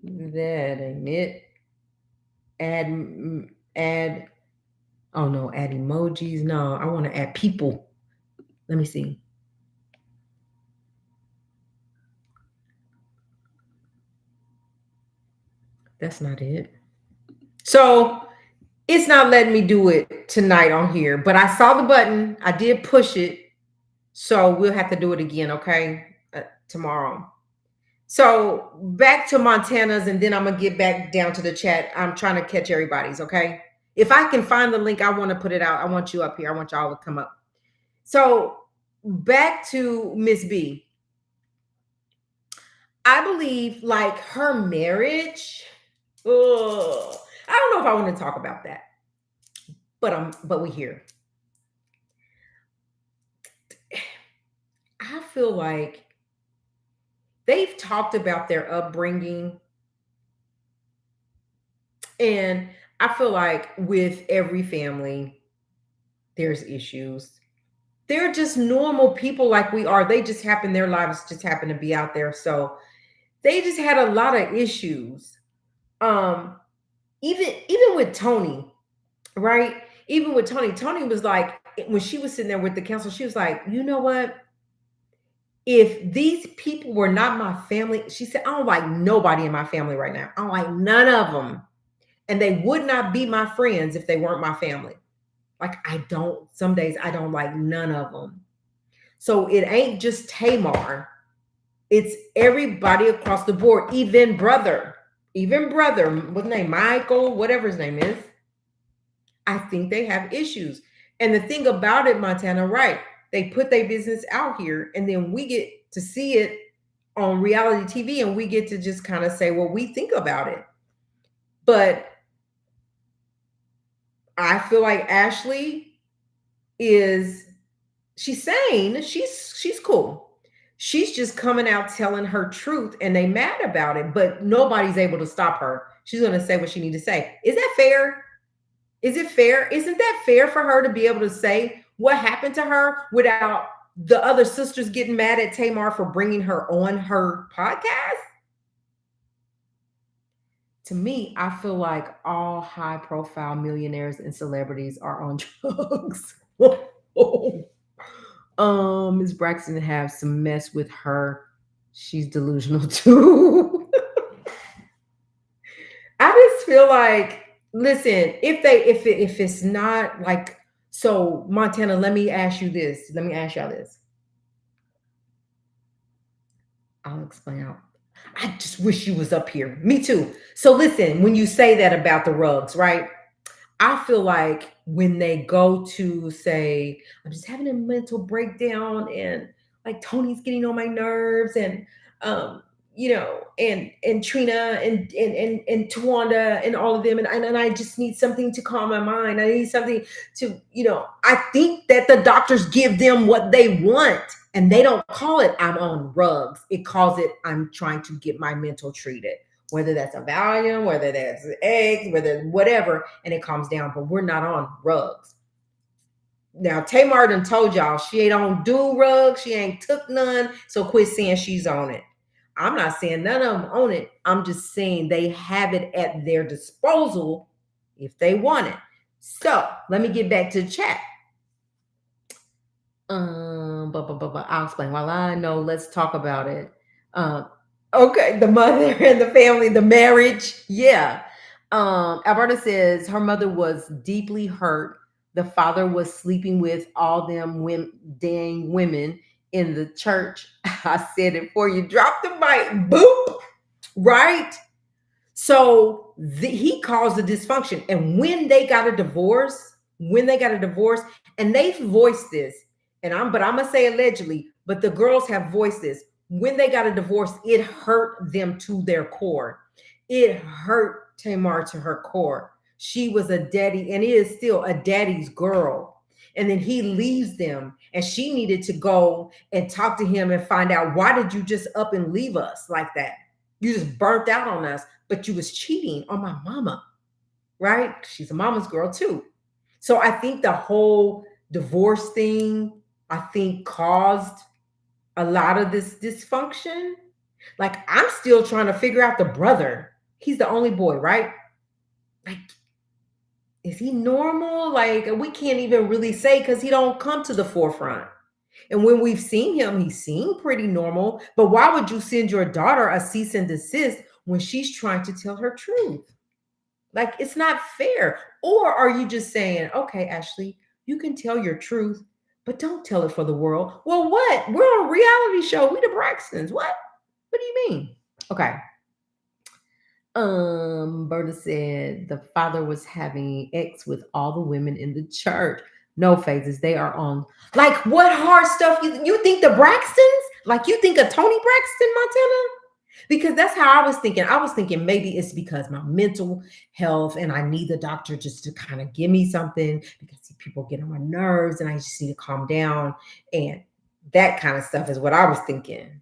That ain't it. Add. Oh no, add emojis. No, I want to add people. Let me see. That's not it. So it's not letting me do it tonight on here, but I saw the button. I did push it. So we'll have to do it again, okay? Tomorrow. So back to Montana's, and then I'm gonna get back down to the chat. I'm trying to catch everybody's, okay? If I can find the link, I want to put it out. I want you up here. I want y'all to come up. So back to Miss B. I believe like her marriage. Ugh, I don't know if I want to talk about that, but we here. I feel like they've talked about their upbringing, and I feel like with every family, there's issues. They're just normal people like we are. They just happen, their lives just happen to be out there. So they just had a lot of issues. Um, even with Tony, right? Even with Tony was like, when she was sitting there with the council, she was like, you know what? If these people were not my family, she said, I don't like nobody in my family right now. I don't like none of them. And they would not be my friends if they weren't my family. Like some days I don't like none of them. So it ain't just Tamar. It's everybody across the board, even brother, what's his name? Michael, whatever his name is. I think they have issues. And the thing about it, Montana, right? They put their business out here and then we get to see it on reality TV and we get to just kind of say what we think about it. But I feel like Ashley she's sane, she's cool. She's just coming out telling her truth and they mad about it, but nobody's able to stop her. She's going to say what she need to say. Is that fair? Is it fair? Isn't that fair for her to be able to say what happened to her without the other sisters getting mad at Tamar for bringing her on her podcast? To me, I feel like all high profile millionaires and celebrities are on drugs. Miss Braxton has some mess with her. She's delusional too. I just feel like, listen, if it's not like, so Montana, let me ask you this. Let me ask y'all this. I'll explain out. I just wish you was up here. Me too. So listen, when you say that about the rugs, right? I feel like when they go to say, I'm just having a mental breakdown and like Tony's getting on my nerves and um, and Trina and Tawanda and all of them and I just need something to calm my mind. I need something to, I think that the doctors give them what they want and they don't call it I'm on rugs. It calls it I'm trying to get my mental treated, whether that's a Valium, whether that's eggs, whether whatever, and it calms down. But we're not on rugs. Now, Tamar done told y'all she don't do rugs. She ain't took none. So quit saying she's on it. I'm not saying none of them own it. I'm just saying they have it at their disposal if they want it. So let me get back to the chat. I'll explain. While I know, let's talk about it. Okay, the mother and the family, the marriage. Yeah. Alberta says her mother was deeply hurt. The father was sleeping with all them dang women in the church. I said it for you. Drop the mic. Boop. Right? So he caused the dysfunction. And when they got a divorce, and they voiced this, but I'm gonna say allegedly, but the girls have voiced this. When they got a divorce, it hurt them to their core. It hurt Tamar to her core. She was a daddy, and is still a daddy's girl. And then he leaves them, and she needed to go and talk to him and find out, why did you just up and leave us like that? You just burnt out on us, but you was cheating on my mama, right? She's a mama's girl too. So I think the whole divorce thing, I think, caused a lot of this dysfunction. Like, I'm still trying to figure out the brother. He's the only boy, right? Like, is he normal? Like, we can't even really say because he don't come to the forefront. And when we've seen him, he seemed pretty normal. But why would you send your daughter a cease and desist when she's trying to tell her truth? Like, it's not fair. Or are you just saying, okay, Ashley, you can tell your truth, but don't tell it for the world? Well, what? We're on a reality show. We the Braxtons. What? What do you mean? Okay. Berta said the father was having ex with all the women in the church. No phases. They are on. Like, what hard stuff? You think the Braxtons? Like, you think of Tony Braxton, Montana? Because that's how I was thinking. I was thinking maybe it's because my mental health and I need the doctor just to kind of give me something because people get on my nerves and I just need to calm down. And that kind of stuff is what I was thinking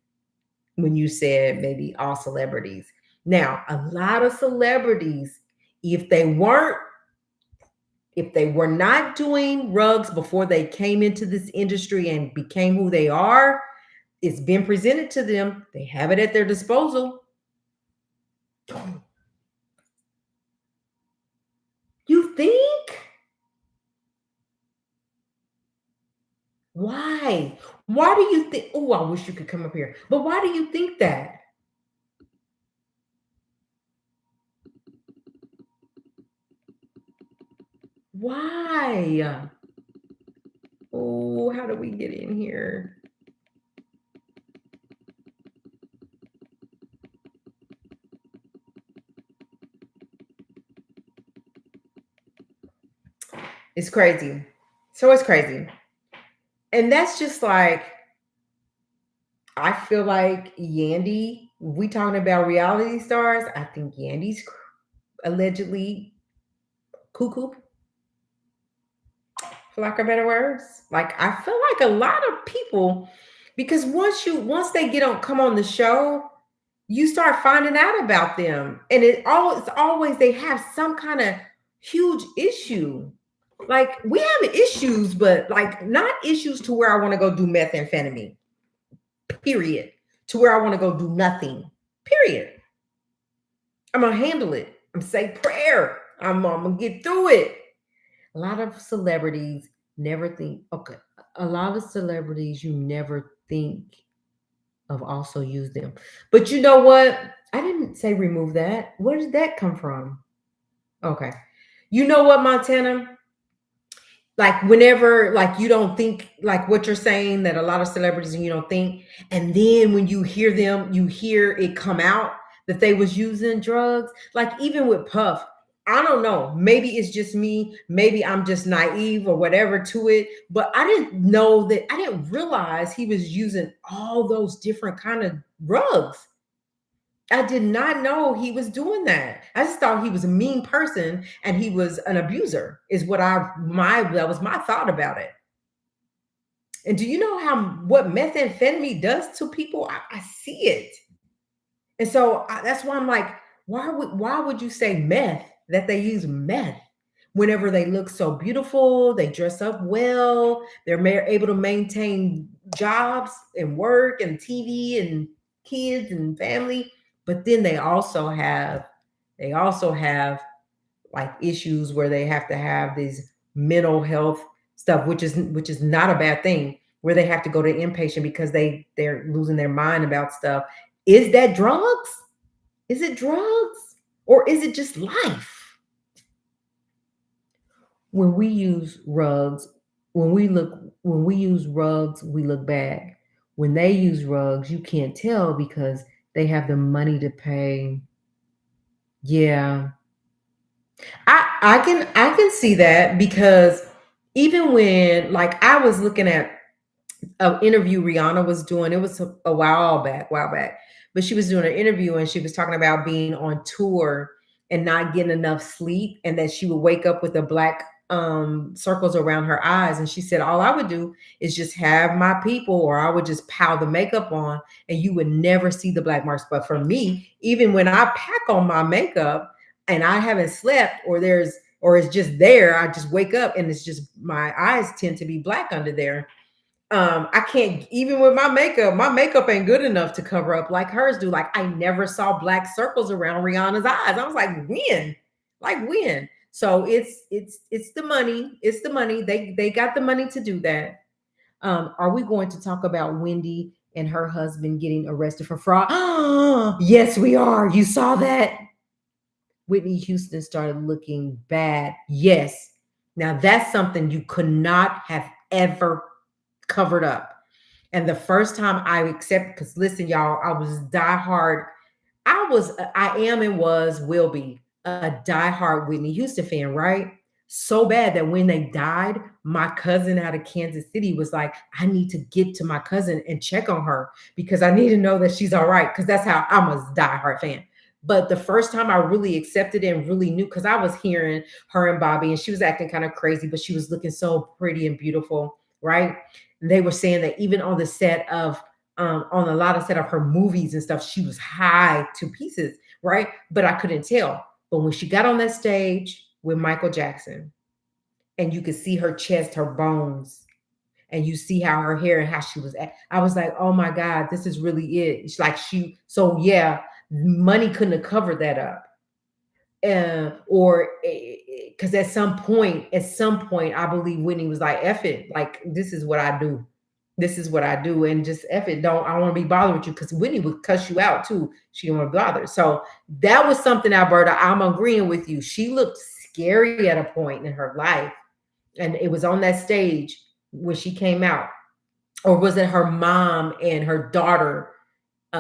when you said maybe all celebrities. Now, a lot of celebrities, if they were not doing rugs before they came into this industry and became who they are, it's been presented to them. They have it at their disposal. You think? Why? Why do you think? Oh, I wish you could come up here. But why do you think that? Why? Oh, how do we get in here? It's crazy. So it's crazy. And that's just like, I feel like Yandy, we talking about reality stars, I think Yandy's allegedly cuckoo, for lack of better words. Like, I feel like a lot of people, because once they come on the show, you start finding out about them. And it's always they have some kind of huge issue. Like, we have issues, but like not issues to where I want to go do methamphetamine. Period. To where I want to go do nothing. Period. I'm gonna handle it. say prayer. I'm gonna get through it. A lot of celebrities never think, okay, a lot of celebrities you never think of also use them. But you know what? I didn't say remove that. Where did that come from? Okay. You know what, Montana? Like whenever like you don't think like what you're saying that a lot of celebrities and you don't think, and then when you hear them, you hear it come out that they was using drugs. Like even with Puff, I don't know, maybe it's just me, maybe I'm just naive or whatever to it, but I didn't know that, I didn't realize he was using all those different kind of drugs. I did not know he was doing that. I just thought he was a mean person and he was an abuser, is what that was my thought about it. And do you know how what methamphetamine does to people? I see it. And so that's why I'm like, why would you say meth, that they use meth whenever they look so beautiful, they dress up well, they're able to maintain jobs and work and TV and kids and family, but then they also have like issues where they have to have these mental health stuff, which is not a bad thing, where they have to go to inpatient because they're losing their mind about stuff. Is that drugs? Is it drugs? Or is it just life? When we use rugs, when we use rugs, we look bad. When they use rugs, you can't tell because they have the money to pay. Yeah. I can see that because even when like I was looking at an interview Rihanna was doing. It was a while back, but she was doing an interview and she was talking about being on tour and not getting enough sleep, and that she would wake up with the black circles around her eyes. And she said, all I would do is just have my people, or I would just pile the makeup on, and you would never see the black marks. But for me, even when I pack on my makeup and I haven't slept, or it's just there, I just wake up and it's just my eyes tend to be black under there. I can't, even with my makeup ain't good enough to cover up like hers do. Like I never saw black circles around Rihanna's eyes. I was like, when? Like when? So it's the money. It's the money. They got the money to do that. Are we going to talk about Wendy and her husband getting arrested for fraud? Yes, we are. You saw that? Whitney Houston started looking bad. Yes. Now that's something you could not have ever covered up. And the first time I accept, because listen, y'all, I was diehard. I am and will be a diehard Whitney Houston fan, right? So bad that when they died, my cousin out of Kansas City was like, I need to get to my cousin and check on her because I need to know that she's all right. Because that's how I'm a diehard fan. But the first time I really accepted it and really knew, because I was hearing her and Bobby, and she was acting kind of crazy, but she was looking so pretty and beautiful, right? And they were saying that even on the set of on a lot of set of her movies and stuff, she was high to pieces, right? But I couldn't tell. But when she got on that stage with Michael Jackson, and you could see her chest, her bones, and you see how her hair and how she was at, I was like, oh my God, this is really it. It's like so yeah, money couldn't have covered that up. Or because at some point, I believe Whitney was like, F it, like this is what I do. This is what I do, and just F it. I don't want to be bothered with you, because Whitney would cuss you out too. She didn't want to bother. So that was something, Alberta. I'm agreeing with you. She looked scary at a point in her life. And it was on that stage when she came out. Or was it her mom and her daughter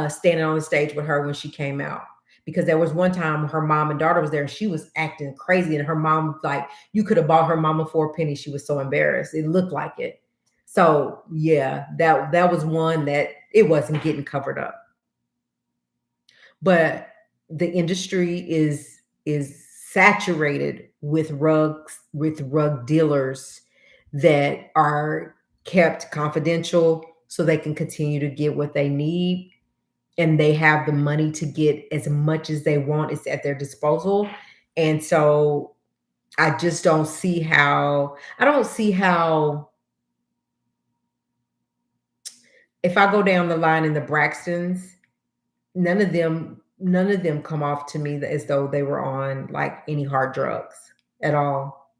standing on the stage with her when she came out? Because there was one time her mom and daughter was there and she was acting crazy, and her mom, like, you could have bought her mama for a penny. She was so embarrassed. It looked like it. So yeah, that was one that it wasn't getting covered up. But the industry is saturated with rug dealers that are kept confidential so they can continue to get what they need, and they have the money to get as much as they want. It's at their disposal. And so I just don't see how, if I go down the line in the Braxtons, none of them none of them come off to me as though they were on like any hard drugs at all.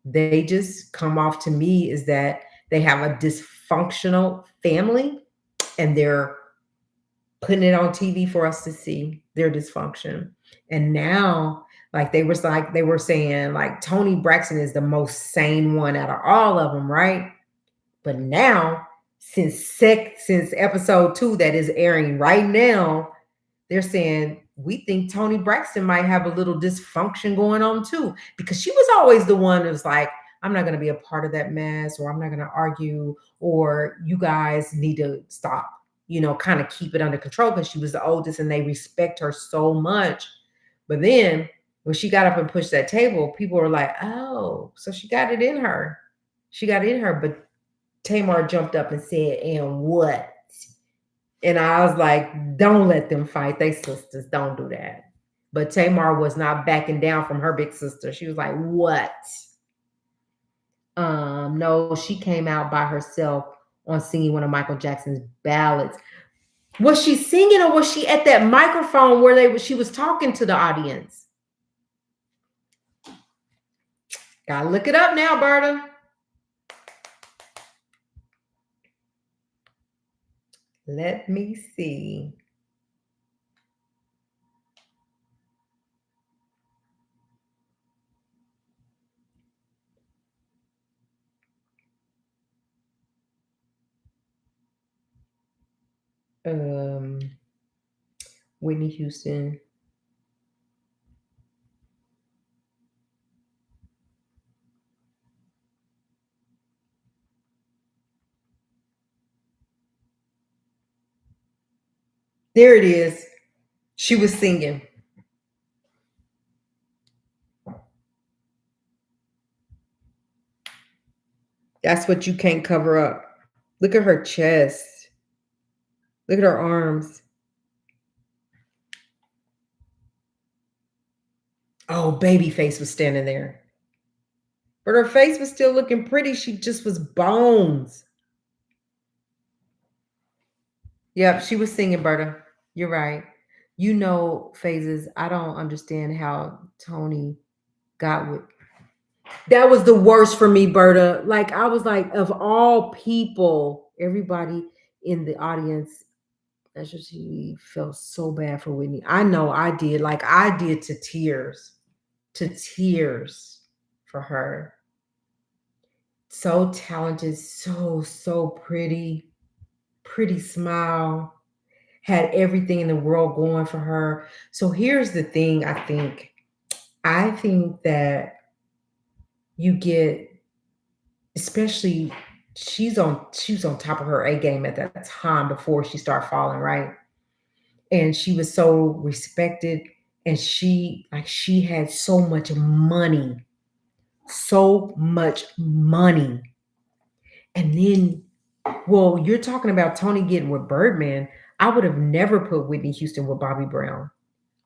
They just come off to me is that they have a dysfunctional family and they're putting it on TV for us to see their dysfunction. And now, like they were saying, like Tony Braxton is the most sane one out of all of them, right? But now, since episode 2 that is airing right now, they're saying we think Tony Braxton might have a little dysfunction going on too, because she was always the one who's like, I'm not going to be a part of that mess, or I'm not going to argue, or you guys need to stop, kind of keep it under control because she was the oldest and they respect her so much. But then when she got up and pushed that table, people were like, oh, so she got it in her. She got it in her. But Tamar jumped up and said, and what? And I was like, don't let them fight. They sisters. Don't do that. But Tamar was not backing down from her big sister. She was like, what? No, she came out by herself on singing one of Michael Jackson's ballads. Was she singing or was she at that microphone where she was talking to the audience? Gotta look it up now, Berta. Let me see. Whitney Houston. There it is. She was singing. That's what you can't cover up. Look at her chest. Look at her arms. Oh, Babyface was standing there. But her face was still looking pretty. She just was bones. Yep, she was singing, Berta. You're right. Phases. I don't understand how Tony got with. That was the worst for me, Berta. Like, I was like, of all people, everybody in the audience, that's just he felt so bad for Whitney. I know I did. Like, I did to tears for her. So talented, so pretty smile, had everything in the world going for her. So here's the thing, I think that you get, especially she was on top of her A game at that time before she started falling, right? And she was so respected and she had so much money. So much money. And then, well, you're talking about Tony getting with Birdman. I would have never put Whitney Houston with Bobby Brown.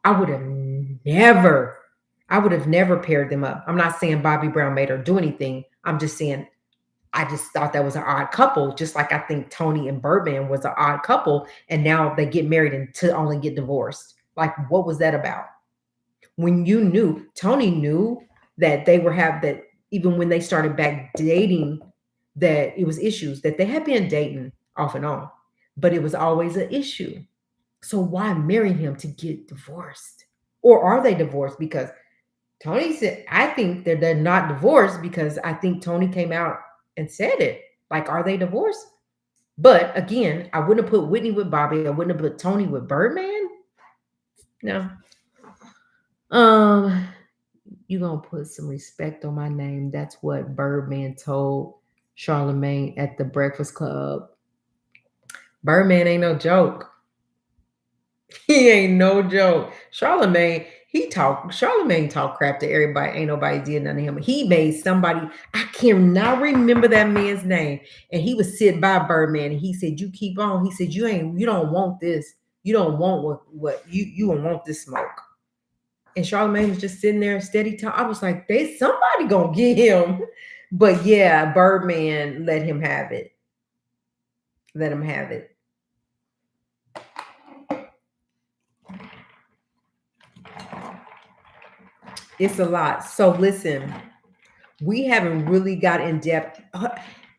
I would have never. I would have never paired them up. I'm not saying Bobby Brown made her do anything. I'm just saying I just thought that was an odd couple, just like I think Tony and Birdman was an odd couple, and now they get married and to only get divorced. Like, what was that about? When Tony knew that they were that even when they started back dating, that it was issues that they had been dating off and on, but it was always an issue. So why marry him to get divorced? Or are they divorced? Because Tony said, I think that they're not divorced because I think Tony came out and said it. Like, are they divorced? But again, I wouldn't have put Whitney with Bobby. I wouldn't have put Tony with Birdman. No. You gonna put some respect on my name. That's what Birdman told Charlemagne at the Breakfast Club. Birdman ain't no joke. He ain't no joke. Charlemagne talk crap to everybody. Ain't nobody did nothing to him. He made somebody, I cannot remember that man's name. And he was sitting by Birdman and he said, you keep on. He said, you don't want this. You don't want what you don't want this smoke. And Charlemagne was just sitting there steady talk. I was like, somebody gonna get him. But yeah, Birdman let him have it. Let him have it. It's a lot. So listen, we haven't really got in depth.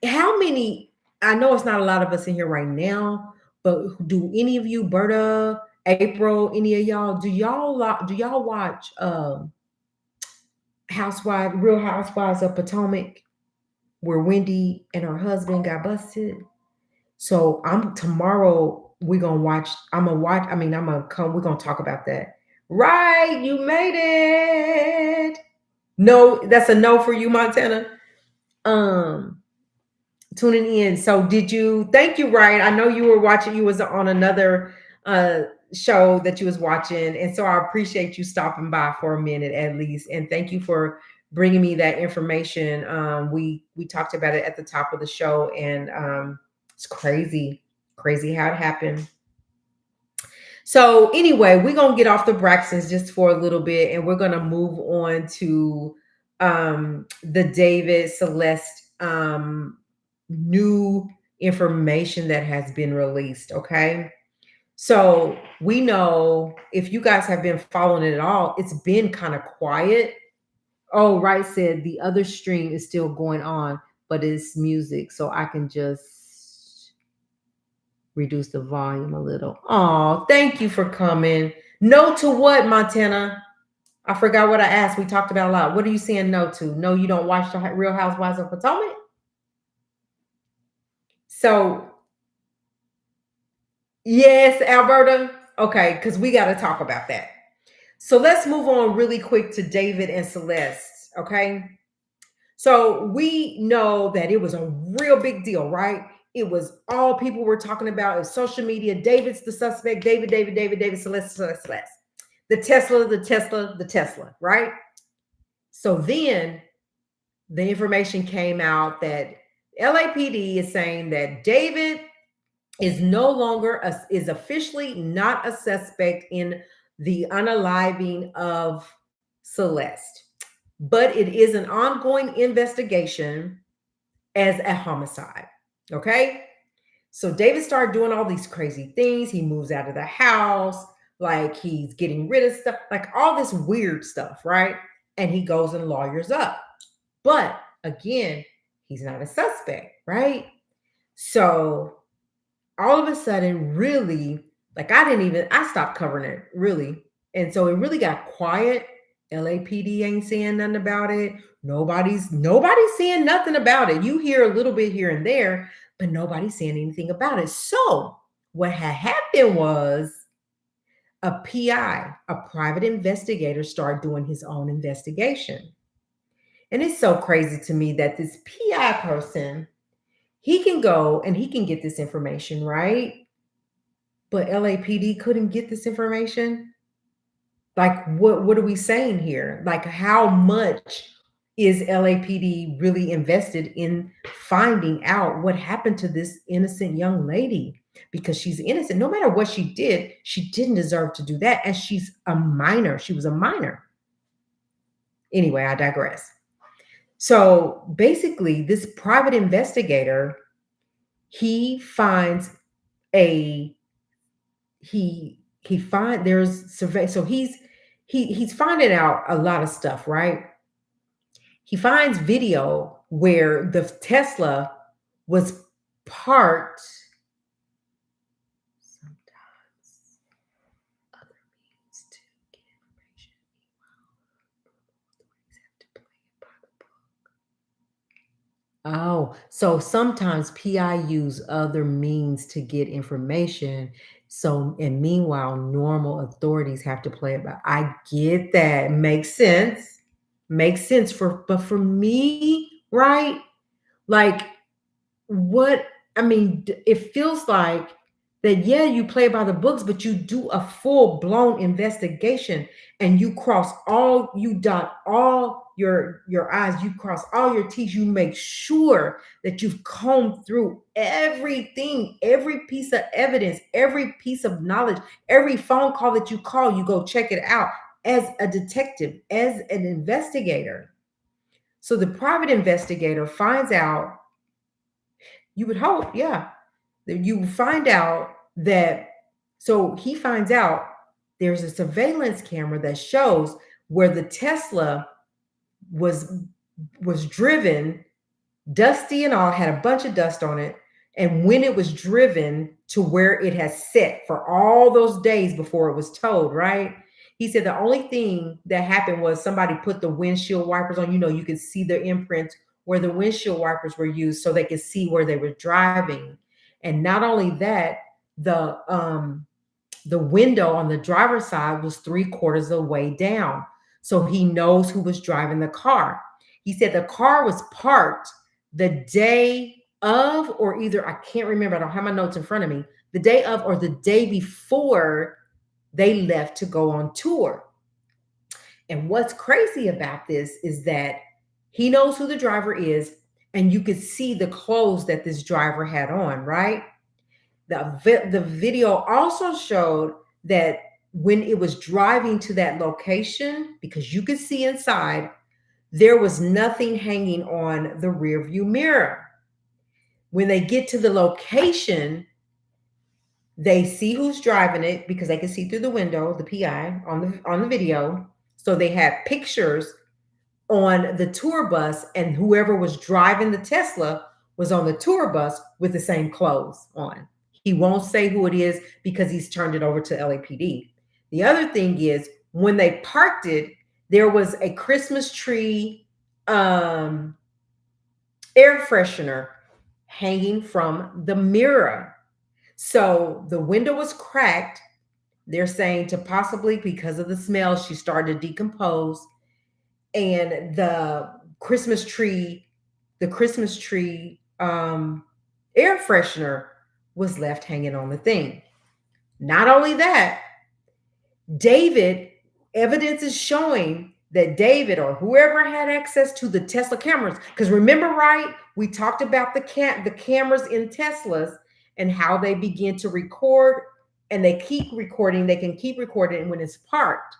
How many? I know it's not a lot of us in here right now, but do any of you, Berta, April, any of y'all, do y'all watch Real Housewives of Potomac, where Wendy and her husband got busted? So I'm tomorrow we're gonna watch. I'm gonna watch. I mean, I'm gonna come. We're gonna talk about that. Right, you made it. No, that's a no for you, Montana. Um, tuning in. So did you? Thank you, right? I know you were watching. You was on another uh show that you was watching, and so I appreciate you stopping by for a minute at least. And thank you for bringing me that information. We talked about it at the top of the show, and it's crazy, crazy how it happened. So anyway, we're gonna get off the Braxtons just for a little bit, and we're gonna move on to the David Celeste new information that has been released. Okay. So we know if you guys have been following it at all, it's been kind of quiet. Oh, right, said the other stream is still going on, but it's music. So I can just reduce the volume a little. Oh, thank you for coming. No to what, Montana? I forgot what I asked. We talked about a lot. What are you saying no to? No, you don't watch the Real Housewives of Potomac? So, yes, Alberta. Okay, because we got to talk about that. So let's move on really quick to David and Celeste. Okay. So we know that it was a real big deal, right? It was all people were talking about in social media. David's the suspect. David, Celeste, Celeste, Celeste. The Tesla, right? So then the information came out that LAPD is saying that David is no longer is officially not a suspect in the unaliving of Celeste, but it is an ongoing investigation as a homicide. Okay. So David started doing all these crazy things. He moves out of the house, like he's getting rid of stuff, like all this weird stuff, right? And he goes and lawyers up. But again, he's not a suspect, right? So all of a sudden, really, like I stopped covering it really. And so it really got quiet. LAPD ain't saying nothing about it. Nobody's saying nothing about it. You hear a little bit here and there, but nobody's saying anything about it. So what had happened was a PI, a private investigator, started doing his own investigation. And it's so crazy to me that this PI person, he can go and he can get this information, right? But LAPD couldn't get this information. Like, what are we saying here? Like, how much is LAPD really invested in finding out what happened to this innocent young lady? Because she's innocent. No matter what she didn't deserve to do that. And she's a minor. She was a minor. Anyway, I digress. So basically, this private investigator, he finds a he find there's survey. So he's finding out a lot of stuff, right? He finds video where the Tesla was parked. Sometimes other means to get information. Have to play it by the book. Oh, so sometimes PI use other means to get information. So, and meanwhile, normal authorities have to play it by. I get that. Makes sense. Makes sense but for me, right? Like, what I mean, it feels like that, yeah, you play by the books, but you do a full-blown investigation and you dot all your I's, you cross all your T's, you make sure that you've combed through everything, every piece of evidence, every piece of knowledge, every phone call that you call, you go check it out as a detective, as an investigator. So the private investigator finds out, you would hope, yeah, that you find out that, so he finds out there's a surveillance camera that shows where the Tesla was was driven, dusty and all, had a bunch of dust on it. And when it was driven to where it has set for all those days before it was towed, right? He said the only thing that happened was somebody put the windshield wipers on. You could see the imprint where the windshield wipers were used so they could see where they were driving. And not only that, the the window on the driver's side was 3/4 of the way down. So he knows who was driving the car. He said the car was parked the day of, or either, I can't remember, I don't have my notes in front of me, the day of or the day before they left to go on tour. And what's crazy about this is that he knows who the driver is, and you could see the clothes that this driver had on, right? The video also showed that when it was driving to that location, because you could see inside, there was nothing hanging on the rear view mirror. When they get to the location, they see who's driving it because they can see through the window, the PI on the video. So they had pictures on the tour bus, and whoever was driving the Tesla was on the tour bus with the same clothes on. He won't say who it is because he's turned it over to LAPD. The other thing is, when they parked it, there was a Christmas tree air freshener hanging from the mirror. So the window was cracked. They're saying to possibly because of the smell, she started to decompose. And the Christmas tree air freshener was left hanging on the thing. Not only that, evidence is showing that David or whoever had access to the Tesla cameras, because remember, right, we talked about the cameras in Teslas and how they begin to record, and they keep recording. They can keep recording when it's parked.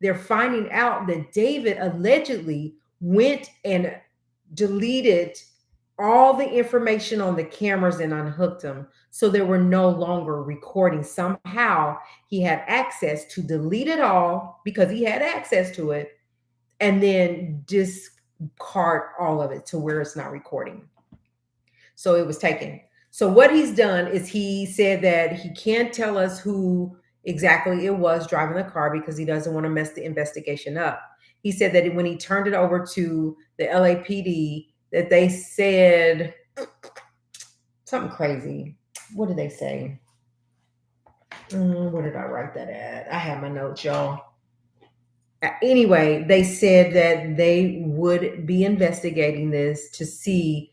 They're finding out that David allegedly went and deleted all the information on the cameras and unhooked them, so they were no longer recording. Somehow he had access to delete it all because he had access to it, and then discard all of it to where it's not recording. So it was taken. So what he's done is he said that he can't tell us who exactly it was driving the car because he doesn't want to mess the investigation up. He said that when he turned it over to the LAPD, that they said something crazy. What did they say? Where did I write that at? I have my notes, y'all. Anyway, they said that they would be investigating this to see,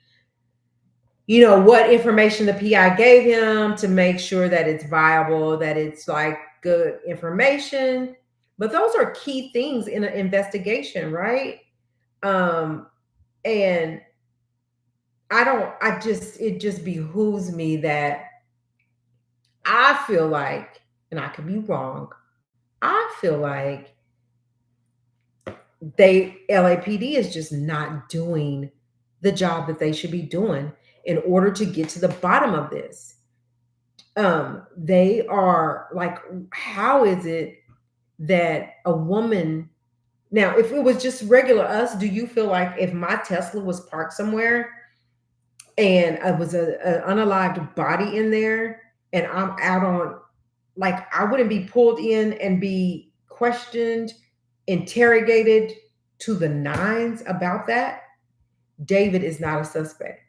what information the PI gave him to make sure that it's viable, that it's like good information. But those are key things in an investigation, right? And it just behooves me that I feel like, and I could be wrong, I feel like LAPD is just not doing the job that they should be doing in order to get to the bottom of this. They are like, how is it that a woman, now, if it was just regular us, do you feel like if my Tesla was parked somewhere and it was an unalived body in there and I'm out on, like, I wouldn't be pulled in and be questioned, interrogated to the nines about that? David is not a suspect.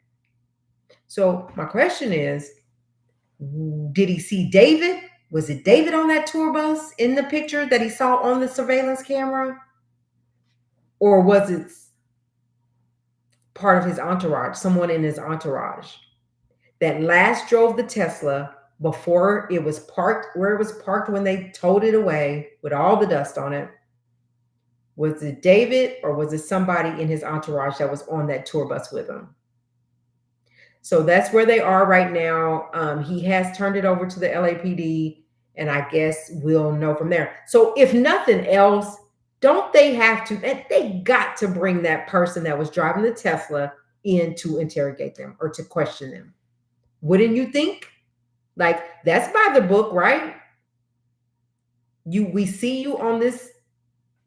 So my question is, did he see David? Was it David on that tour bus in the picture that he saw on the surveillance camera? Or was it part of his entourage, someone in his entourage that last drove the Tesla before it was parked, where it was parked when they towed it away with all the dust on it? Was it David or was it somebody in his entourage that was on that tour bus with him? So that's where they are right now. He has turned it over to the LAPD, and I guess we'll know from there. So if nothing else, don't they have to, they got to bring that person that was driving the Tesla in to interrogate them or to question them. Wouldn't you think? Like, that's by the book, right? We see you on this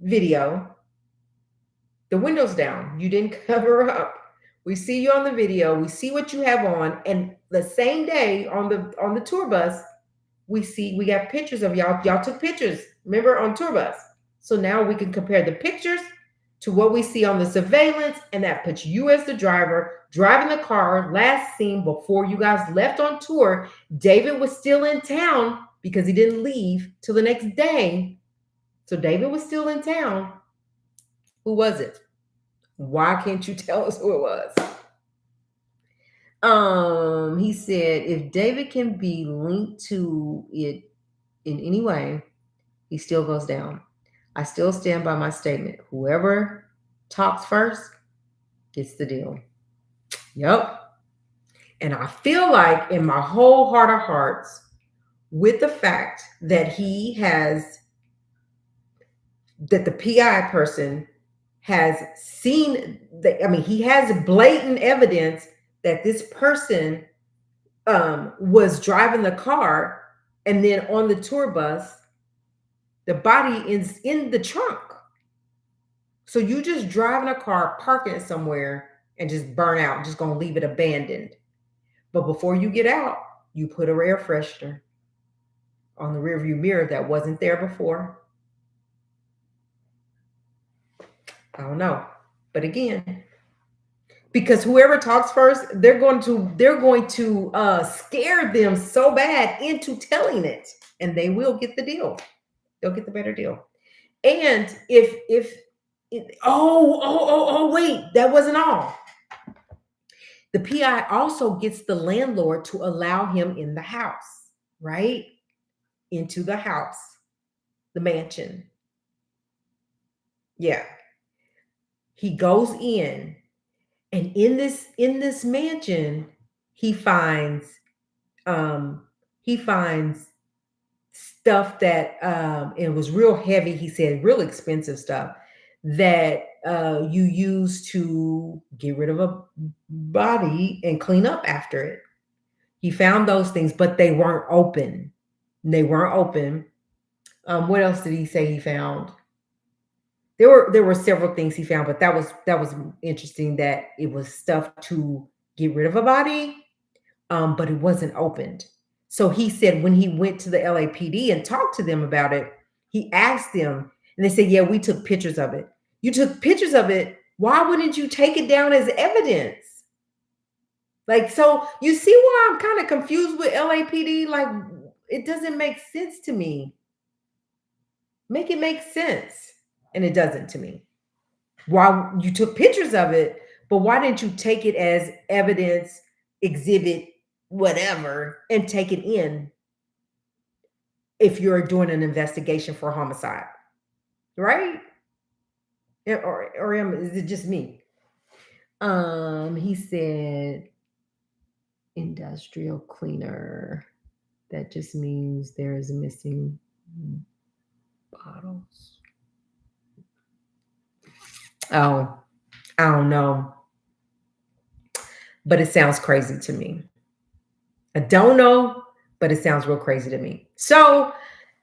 video, the window's down. You didn't cover up. We see you on the video. We see what you have on, and the same day on the tour bus, we got pictures of y'all. Y'all took pictures. Remember on tour bus. So now we can compare the pictures to what we see on the surveillance, and that puts you as the driver driving the car. Last seen before you guys left on tour, David was still in town because he didn't leave till the next day. So David was still in town. Who was it? Why can't you tell us who it was? He said if David can be linked to it in any way, he still goes down. I still stand by my statement. Whoever talks first gets the deal. Yep. And I feel like in my whole heart of hearts, with the fact that that the PI person has seen he has blatant evidence that this person was driving the car, and then on the tour bus, the body is in the trunk. So you just driving a car, parking it somewhere, and just burn out, just gonna leave it abandoned. But before you get out, you put a air freshener on the rearview mirror that wasn't there before. I don't know. But again, because whoever talks first, they're going to scare them so bad into telling it, and they will get the deal. They'll get the better deal. And wait, that wasn't all. The PI also gets the landlord to allow him in the house, right? Into the house, the mansion. Yeah. He goes in, and in this mansion, he finds stuff that it was real heavy. He said real expensive stuff that you use to get rid of a body and clean up after it. He found those things, but they weren't open. What else did he say he found? There were several things he found, but that was interesting that it was stuff to get rid of a body, but it wasn't opened. So he said when he went to the LAPD and talked to them about it, he asked them, and they said, "Yeah, we took pictures of it." You took pictures of it. Why wouldn't you take it down as evidence? Like, so you see why I'm kind of confused with LAPD? Like, it doesn't make sense to me. Make it make sense. And it doesn't to me. Why you took pictures of it, but why didn't you take it as evidence, exhibit, whatever, and take it in if you're doing an investigation for homicide? Right? Or is it just me? He said industrial cleaner. That just means there is missing bottles. Oh, I don't know. But it sounds crazy to me. I don't know, but it sounds real crazy to me. So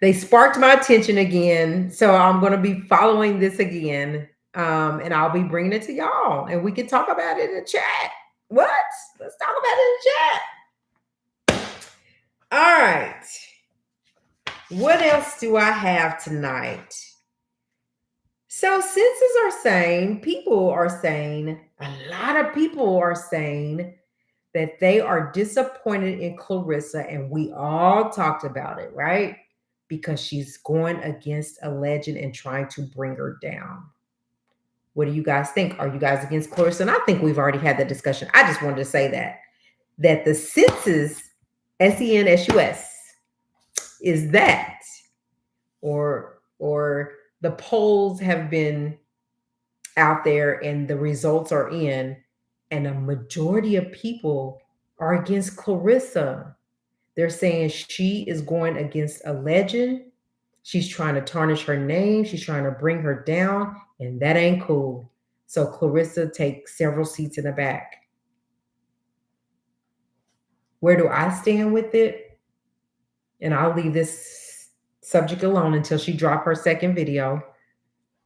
they sparked my attention again. So I'm going to be following this again. And I'll be bringing it to y'all, and we can talk about it in the chat. What? Let's talk about it in the chat. All right. What else do I have tonight? So census are saying, a lot of people are saying that they are disappointed in Clarissa, and we all talked about it, right? Because she's going against a legend and trying to bring her down. What do you guys think? Are you guys against Clarissa? And I think we've already had that discussion. I just wanted to say that the census, SENSUS, is that, or the polls have been out there and the results are in, and a majority of people are against Clarissa. They're saying she is going against a legend. She's trying to tarnish her name. She's trying to bring her down, and that ain't cool. So Clarissa takes several seats in the back. Where do I stand with it? And I'll leave this subject alone until she drops her second video.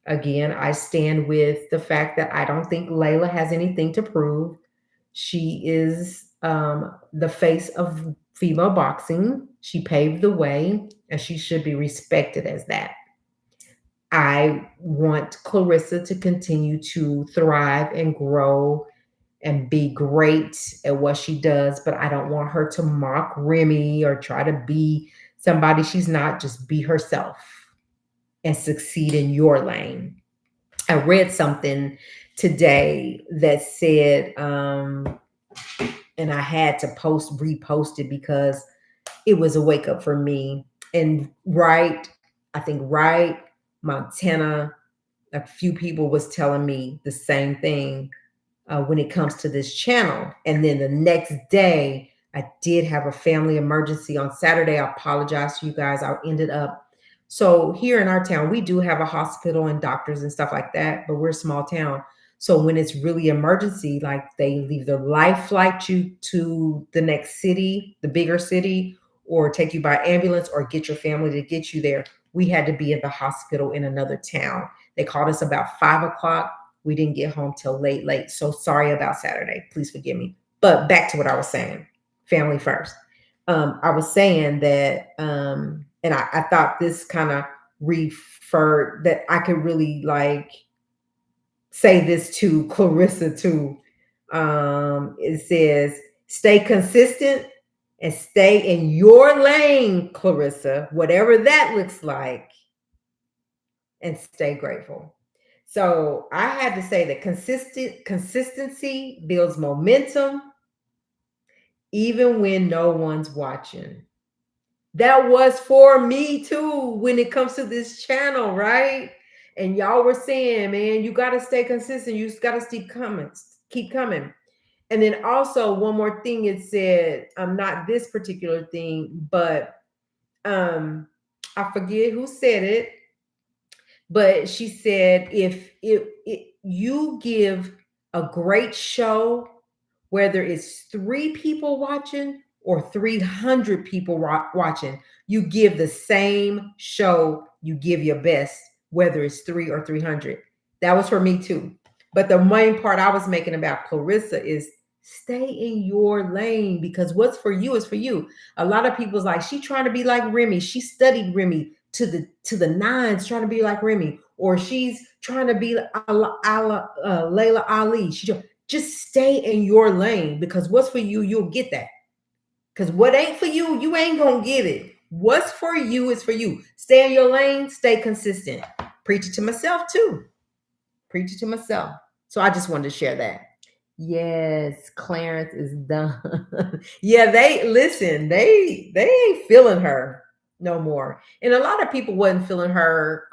Again, I stand with the fact that I don't think Layla has anything to prove. She is the face of female boxing. She paved the way, and she should be respected as that. I want Clarissa to continue to thrive and grow and be great at what she does, but I don't want her to mock Remy or try to be somebody she's not. Just be herself and succeed in your lane. I read something today that said, and I had to repost it because it was a wake up for me. And I think Wright, Montana, a few people was telling me the same thing when it comes to this channel. And then the next day, I did have a family emergency on Saturday. I apologize to you guys. I ended up, so here in our town, we do have a hospital and doctors and stuff like that, but we're a small town. So when it's really emergency, like they either life flight you to the next city, the bigger city, or take you by ambulance or get your family to get you there. We had to be at the hospital in another town. They called us about 5 o'clock. We didn't get home till late, late. So sorry about Saturday. Please forgive me. But back to what I was saying, family first. I was saying that, and I thought this kind of referred that I could really like say this to Clarissa too. It says, stay consistent and stay in your lane, Clarissa, whatever that looks like, and stay grateful. So I had to say that consistency builds momentum even when no one's watching. That was for me too when it comes to this channel, right? And y'all were saying, man, you got to stay consistent. You just got to keep coming. And then also one more thing it said, not this particular thing, but I forget who said it, but she said if you give a great show, whether it's 3 people watching or 300 people watching, you give the same show, you give your best, whether it's 3 or 300. That was for me too. But the main part I was making about Clarissa is stay in your lane, because what's for you is for you. A lot of people's like, she trying to be like Remy. She studied Remy to the nines, trying to be like Remy, or she's trying to be Layla Ali. Just stay in your lane, because what's for you, you'll get that. Because what ain't for you, you ain't gonna get it. What's for you is for you. Stay in your lane, stay consistent. Preach it to myself too. Preach it to myself. So I just wanted to share that. Yes, Clarence is done. Yeah, they ain't feeling her no more. And a lot of people wasn't feeling her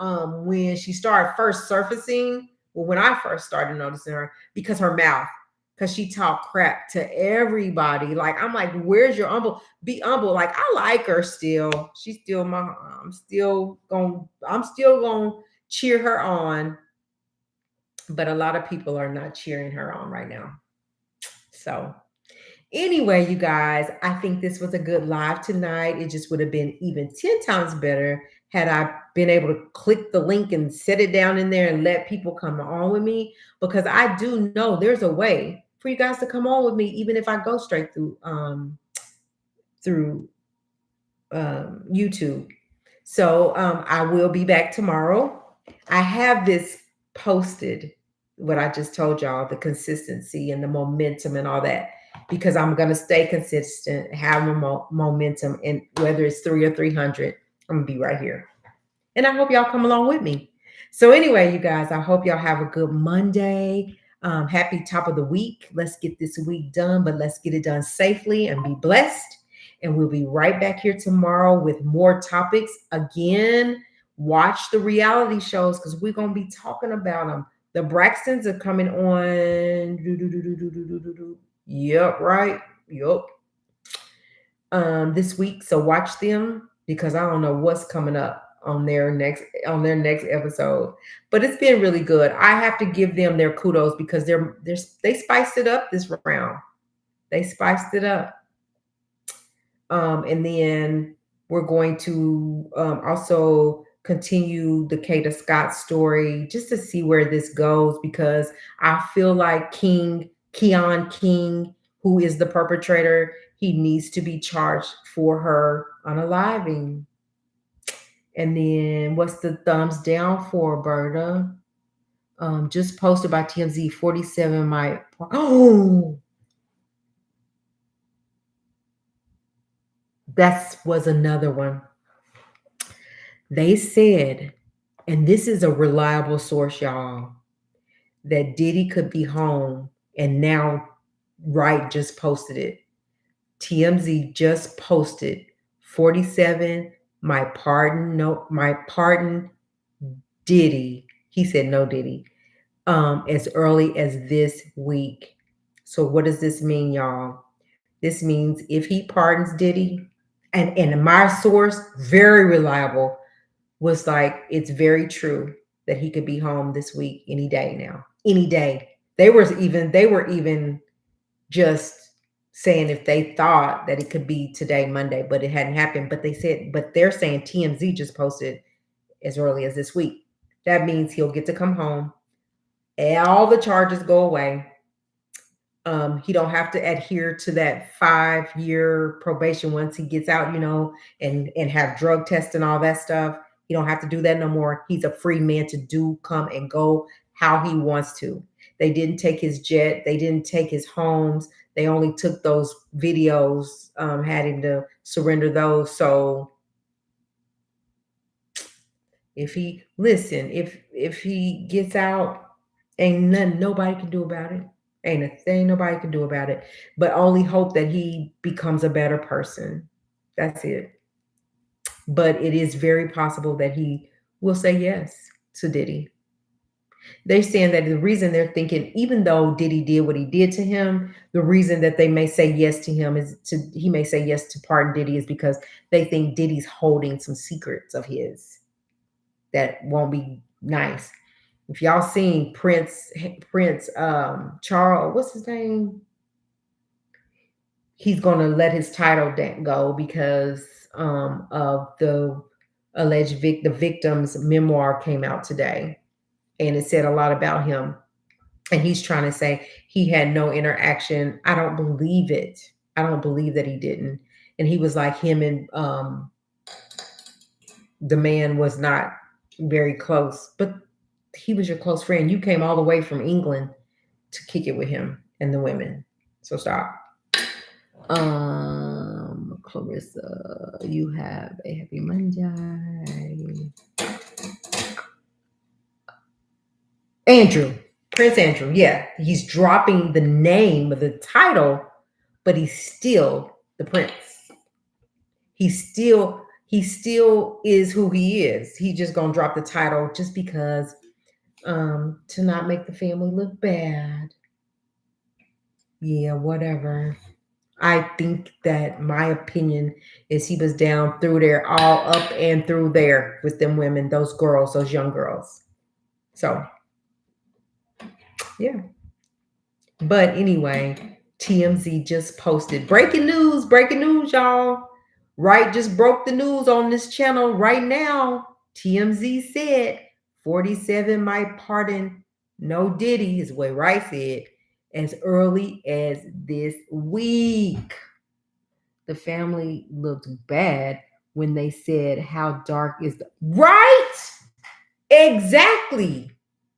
when she started first surfacing. Well, when I first started noticing her, because her mouth, because she talked crap to everybody. Like, I'm like, where's your humble? Be humble. Like, I like her still. She's still I'm still gonna cheer her on. But a lot of people are not cheering her on right now. So, anyway, you guys, I think this was a good live tonight. It just would have been even 10 times better had I been able to click the link and set it down in there and let people come on with me, because I do know there's a way for you guys to come on with me, even if I go straight through YouTube. So I will be back tomorrow. I have this posted, what I just told y'all, the consistency and the momentum and all that, because I'm going to stay consistent, have momentum, and whether it's 3 or 300, I'm going to be right here. And I hope y'all come along with me. So anyway, you guys, I hope y'all have a good Monday. Happy top of the week. Let's get this week done, but let's get it done safely and be blessed. And we'll be right back here tomorrow with more topics. Again, watch the reality shows, because we're going to be talking about them. The Braxtons are coming on. Yep, right. Yep. This week. So watch them, because I don't know what's coming up on their next episode. But it's been really good. I have to give them their kudos, because they spiced it up this round. They spiced it up. And then we're going to also continue the Kada Scott story just to see where this goes, because I feel like Keon King, who is the perpetrator, he needs to be charged for her unaliving. And then what's the thumbs down for, Berta? Just posted by TMZ, 47 might. Oh, that was another one. They said, and this is a reliable source, y'all, that Diddy could be home. And now Wright just posted it. TMZ just posted 47 my pardon, no, my pardon Diddy. He said no Diddy. As early as this week. So what does this mean, y'all? This means if he pardons Diddy, and my source, very reliable, was like, it's very true that he could be home this week any day now. Any day. They were even just saying if they thought that it could be today, Monday, but it hadn't happened. But they're saying TMZ just posted as early as this week. That means he'll get to come home. All the charges go away. He don't have to adhere to that 5-year probation once he gets out, and have drug tests and all that stuff. He don't have to do that no more. He's a free man to come and go how he wants to. They didn't take his jet. They didn't take his homes. They only took those videos, had him to surrender those. So if he gets out, ain't nothing nobody can do about it. Ain't a thing nobody can do about it. But only hope that he becomes a better person. That's it. But it is very possible that he will say yes to Diddy. They're saying that the reason they're thinking, even though Diddy did what he did to him, the reason that they may say yes to him he may say yes to pardon Diddy is because they think Diddy's holding some secrets of his that won't be nice. If y'all seen Prince Charles, what's his name? He's going to let his title go because of the alleged the victim's memoir came out today, and it said a lot about him. And he's trying to say he had no interaction. I don't believe it. I don't believe that he didn't. And he was like, him and the man was not very close, but he was your close friend. You came all the way from England to kick it with him and the women. So stop. Clarissa, you have a happy Monday. Prince Andrew, yeah. He's dropping the name of the title, but he's still the prince. He still is who he is. He just gonna drop the title just because to not make the family look bad. Yeah, whatever. I think that my opinion is he was down through there, all up and through there with them women, those girls, those young girls. So, yeah. But anyway, TMZ just posted breaking news, y'all. Right, just broke the news on this channel right now. TMZ said 47 might pardon no Diddy, is what Wright said, as early as this week. The family looked bad when they said how dark is the right? Exactly.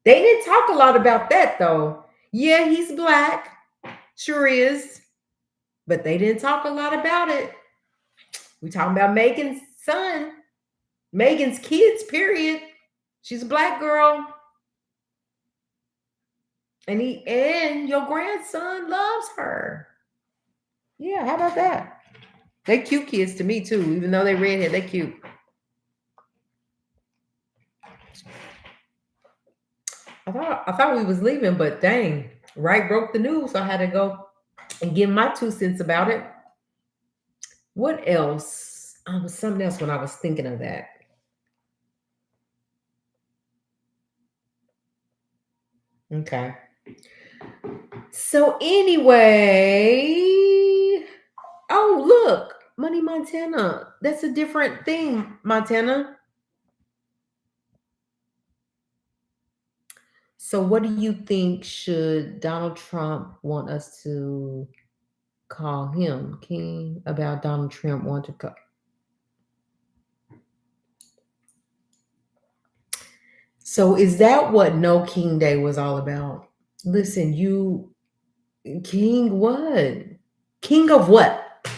They didn't talk a lot about that though. Yeah, he's black. Sure is. But they didn't talk a lot about it. We talking about Megan's son, Megan's kids, period. She's a black girl. And your grandson loves her. Yeah, how about that? They cute kids to me too, even though they redhead, they cute. I thought we was leaving, but dang, Wright broke the news, so I had to go and give my 2 cents about it. What else? Was something else when I was thinking of that. Okay. So anyway, oh look, Money Montana. That's a different thing, Montana. So, what do you think should Donald Trump want us to call him? King about Donald Trump want to call. So, is that what No King Day was all about? Listen, you king what? King of what?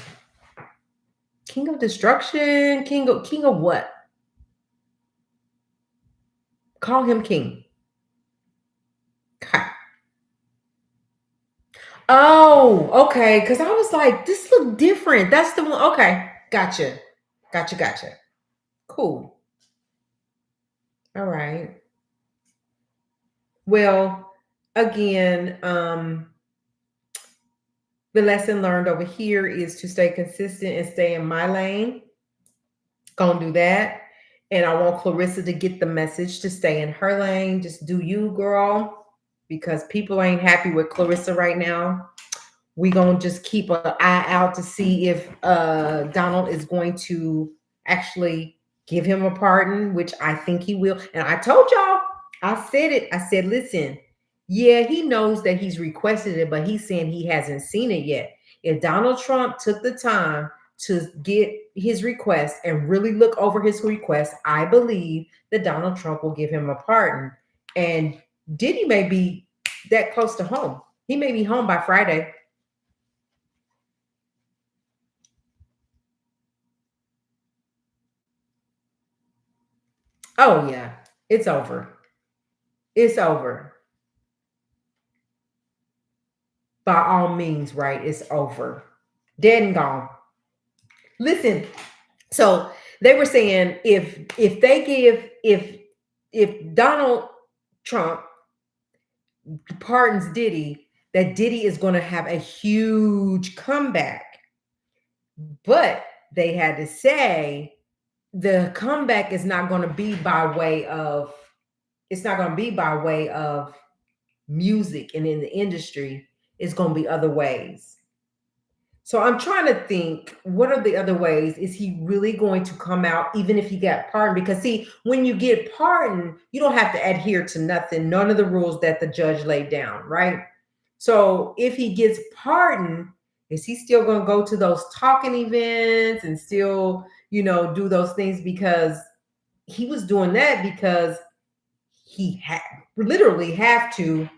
King of destruction? King of what? Call him king. Okay. Oh, okay. Because I was like, this look different. That's the one. Okay. Gotcha. Gotcha. Cool. All right. Well, again, the lesson learned over here is to stay consistent and stay in my lane. Gonna do that. And I want Clarissa to get the message to stay in her lane. Just do you, girl, because people ain't happy with Clarissa right now. We gonna just keep an eye out to see if Donald is going to actually give him a pardon, which I think he will. And I told y'all, I said it. I said, listen, yeah, he knows that he's requested it, but he's saying he hasn't seen it yet. If Donald Trump took the time to get his request and really look over his request, I believe that Donald Trump will give him a pardon. And Diddy may be that close to home. He may be home by Friday. Oh yeah, it's over. It's over. By all means, right? It's over. Dead and gone. Listen, so they were saying if they give if Donald Trump pardons Diddy, that Diddy is going to have a huge comeback. But they had to say the comeback is not going to be by way of it's not going to be by way of music and in the industry. It's going to be other ways. So I'm trying to think, what are the other ways? Is he really going to come out even if he got pardoned? Because see, when you get pardoned, you don't have to adhere to nothing, none of the rules that the judge laid down, right? So if he gets pardoned, is he still going to go to those talking events and still, do those things? Because he was doing that because he had literally have to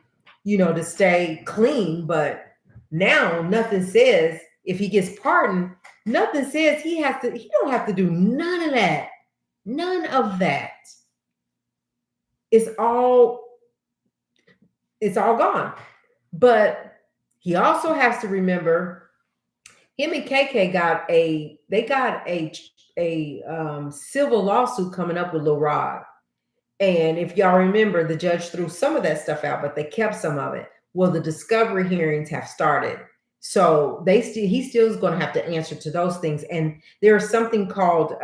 stay clean. But now nothing says if he gets pardoned, nothing says he don't have to do none of that. None of that. It's all gone. But he also has to remember him and KK got a civil lawsuit coming up with Lil Rod. And if y'all remember, the judge threw some of that stuff out, but they kept some of it. Well, the discovery hearings have started. So he still is going to have to answer to those things. And there's something called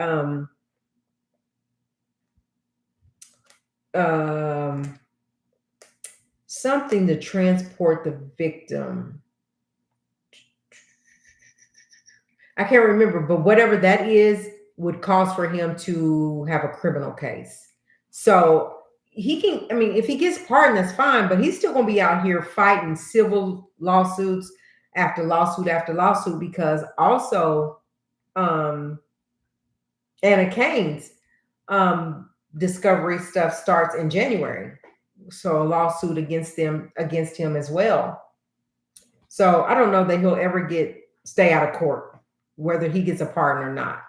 something to transport the victim. I can't remember, but whatever that is would cause for him to have a criminal case. So he can, if he gets pardoned, that's fine, but he's still going to be out here fighting civil lawsuits after lawsuit after lawsuit because also Anna Kane's discovery stuff starts in January. So a lawsuit against him as well. So I don't know that he'll ever stay out of court, whether he gets a pardon or not.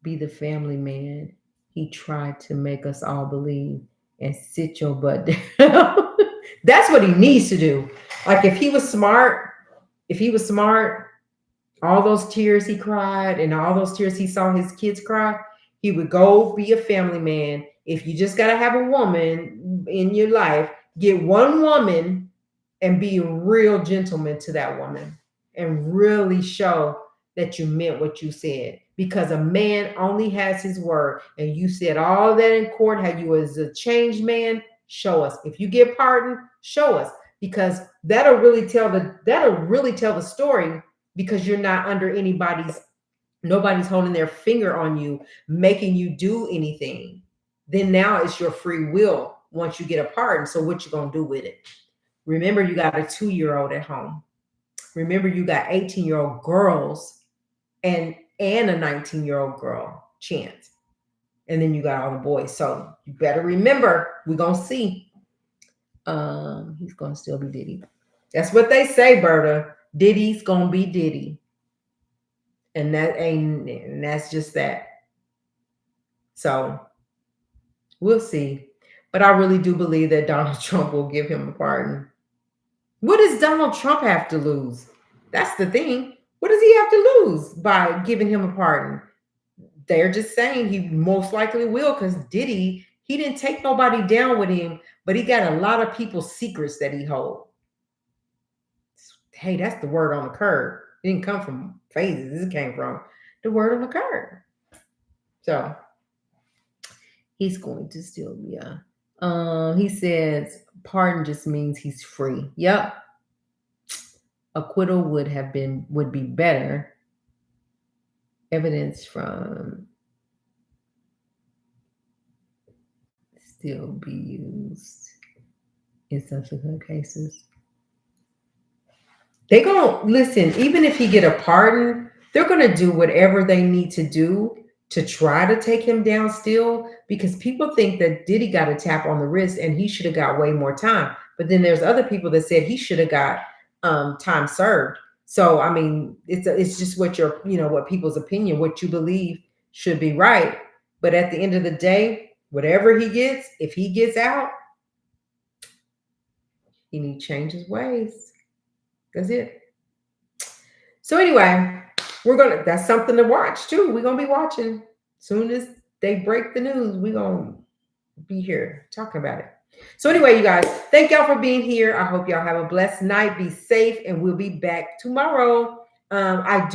Be the family man he tried to make us all believe and sit your butt down. That's what he needs to do. Like if he was smart, all those tears he cried and all those tears he saw his kids cry, he would go be a family man. If you just got to have a woman in your life, get one woman and be a real gentleman to that woman and really show that you meant what you said. Because a man only has his word. And you said all that in court, how you was a changed man. Show us. If you get pardoned, show us. Because that'll really tell the story, because you're not under nobody's holding their finger on you, making you do anything. then now it's your free will once you get a pardon. So what you gonna do with it? Remember, you got a 2-year-old at home. Remember, you got 18-year-old girls and a 19-year-old girl, Chance. And then you got all the boys. So you better remember, we're gonna see. He's gonna still be Diddy. That's what they say, Berta. Diddy's gonna be Diddy. And that's just that. So we'll see. But I really do believe that Donald Trump will give him a pardon. What does Donald Trump have to lose? That's the thing. What does he have to lose by giving him a pardon? They're just saying he most likely will, because Diddy, he didn't take nobody down with him, but he got a lot of people's secrets that he hold. Hey, that's the word on the curb. It didn't come from phases. It came from the word on the curb. So he's going to still be he says pardon just means he's free. Yep. Acquittal would be better. Evidence from still be used in subsequent cases. They gonna listen, even if he get a pardon, they're gonna do whatever they need to do to try to take him down still, because people think that Diddy got a tap on the wrist and he should have got way more time. But then there's other people that said he should have got time served. So I mean, it's just what what people's opinion, what you believe should be right. But at the end of the day, whatever he gets, if he gets out, he need to change his ways. That's it. So anyway, that's something to watch too. We're gonna be watching. Soon as they break the news, we're gonna be here talking about it. So anyway, you guys, thank y'all for being here. I hope y'all have a blessed night. Be safe, and we'll be back tomorrow. I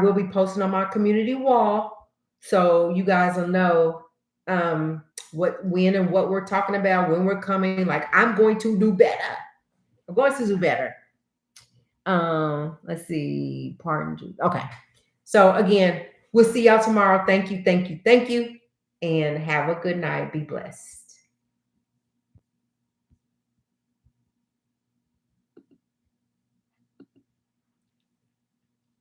will be posting on my community wall, so you guys will know when and what we're talking about, when we're coming. Like, I'm going to do better. I'm going to do better. Let's see. Pardon. Okay. So again, we'll see y'all tomorrow. Thank you, thank you, thank you, and have a good night. Be blessed.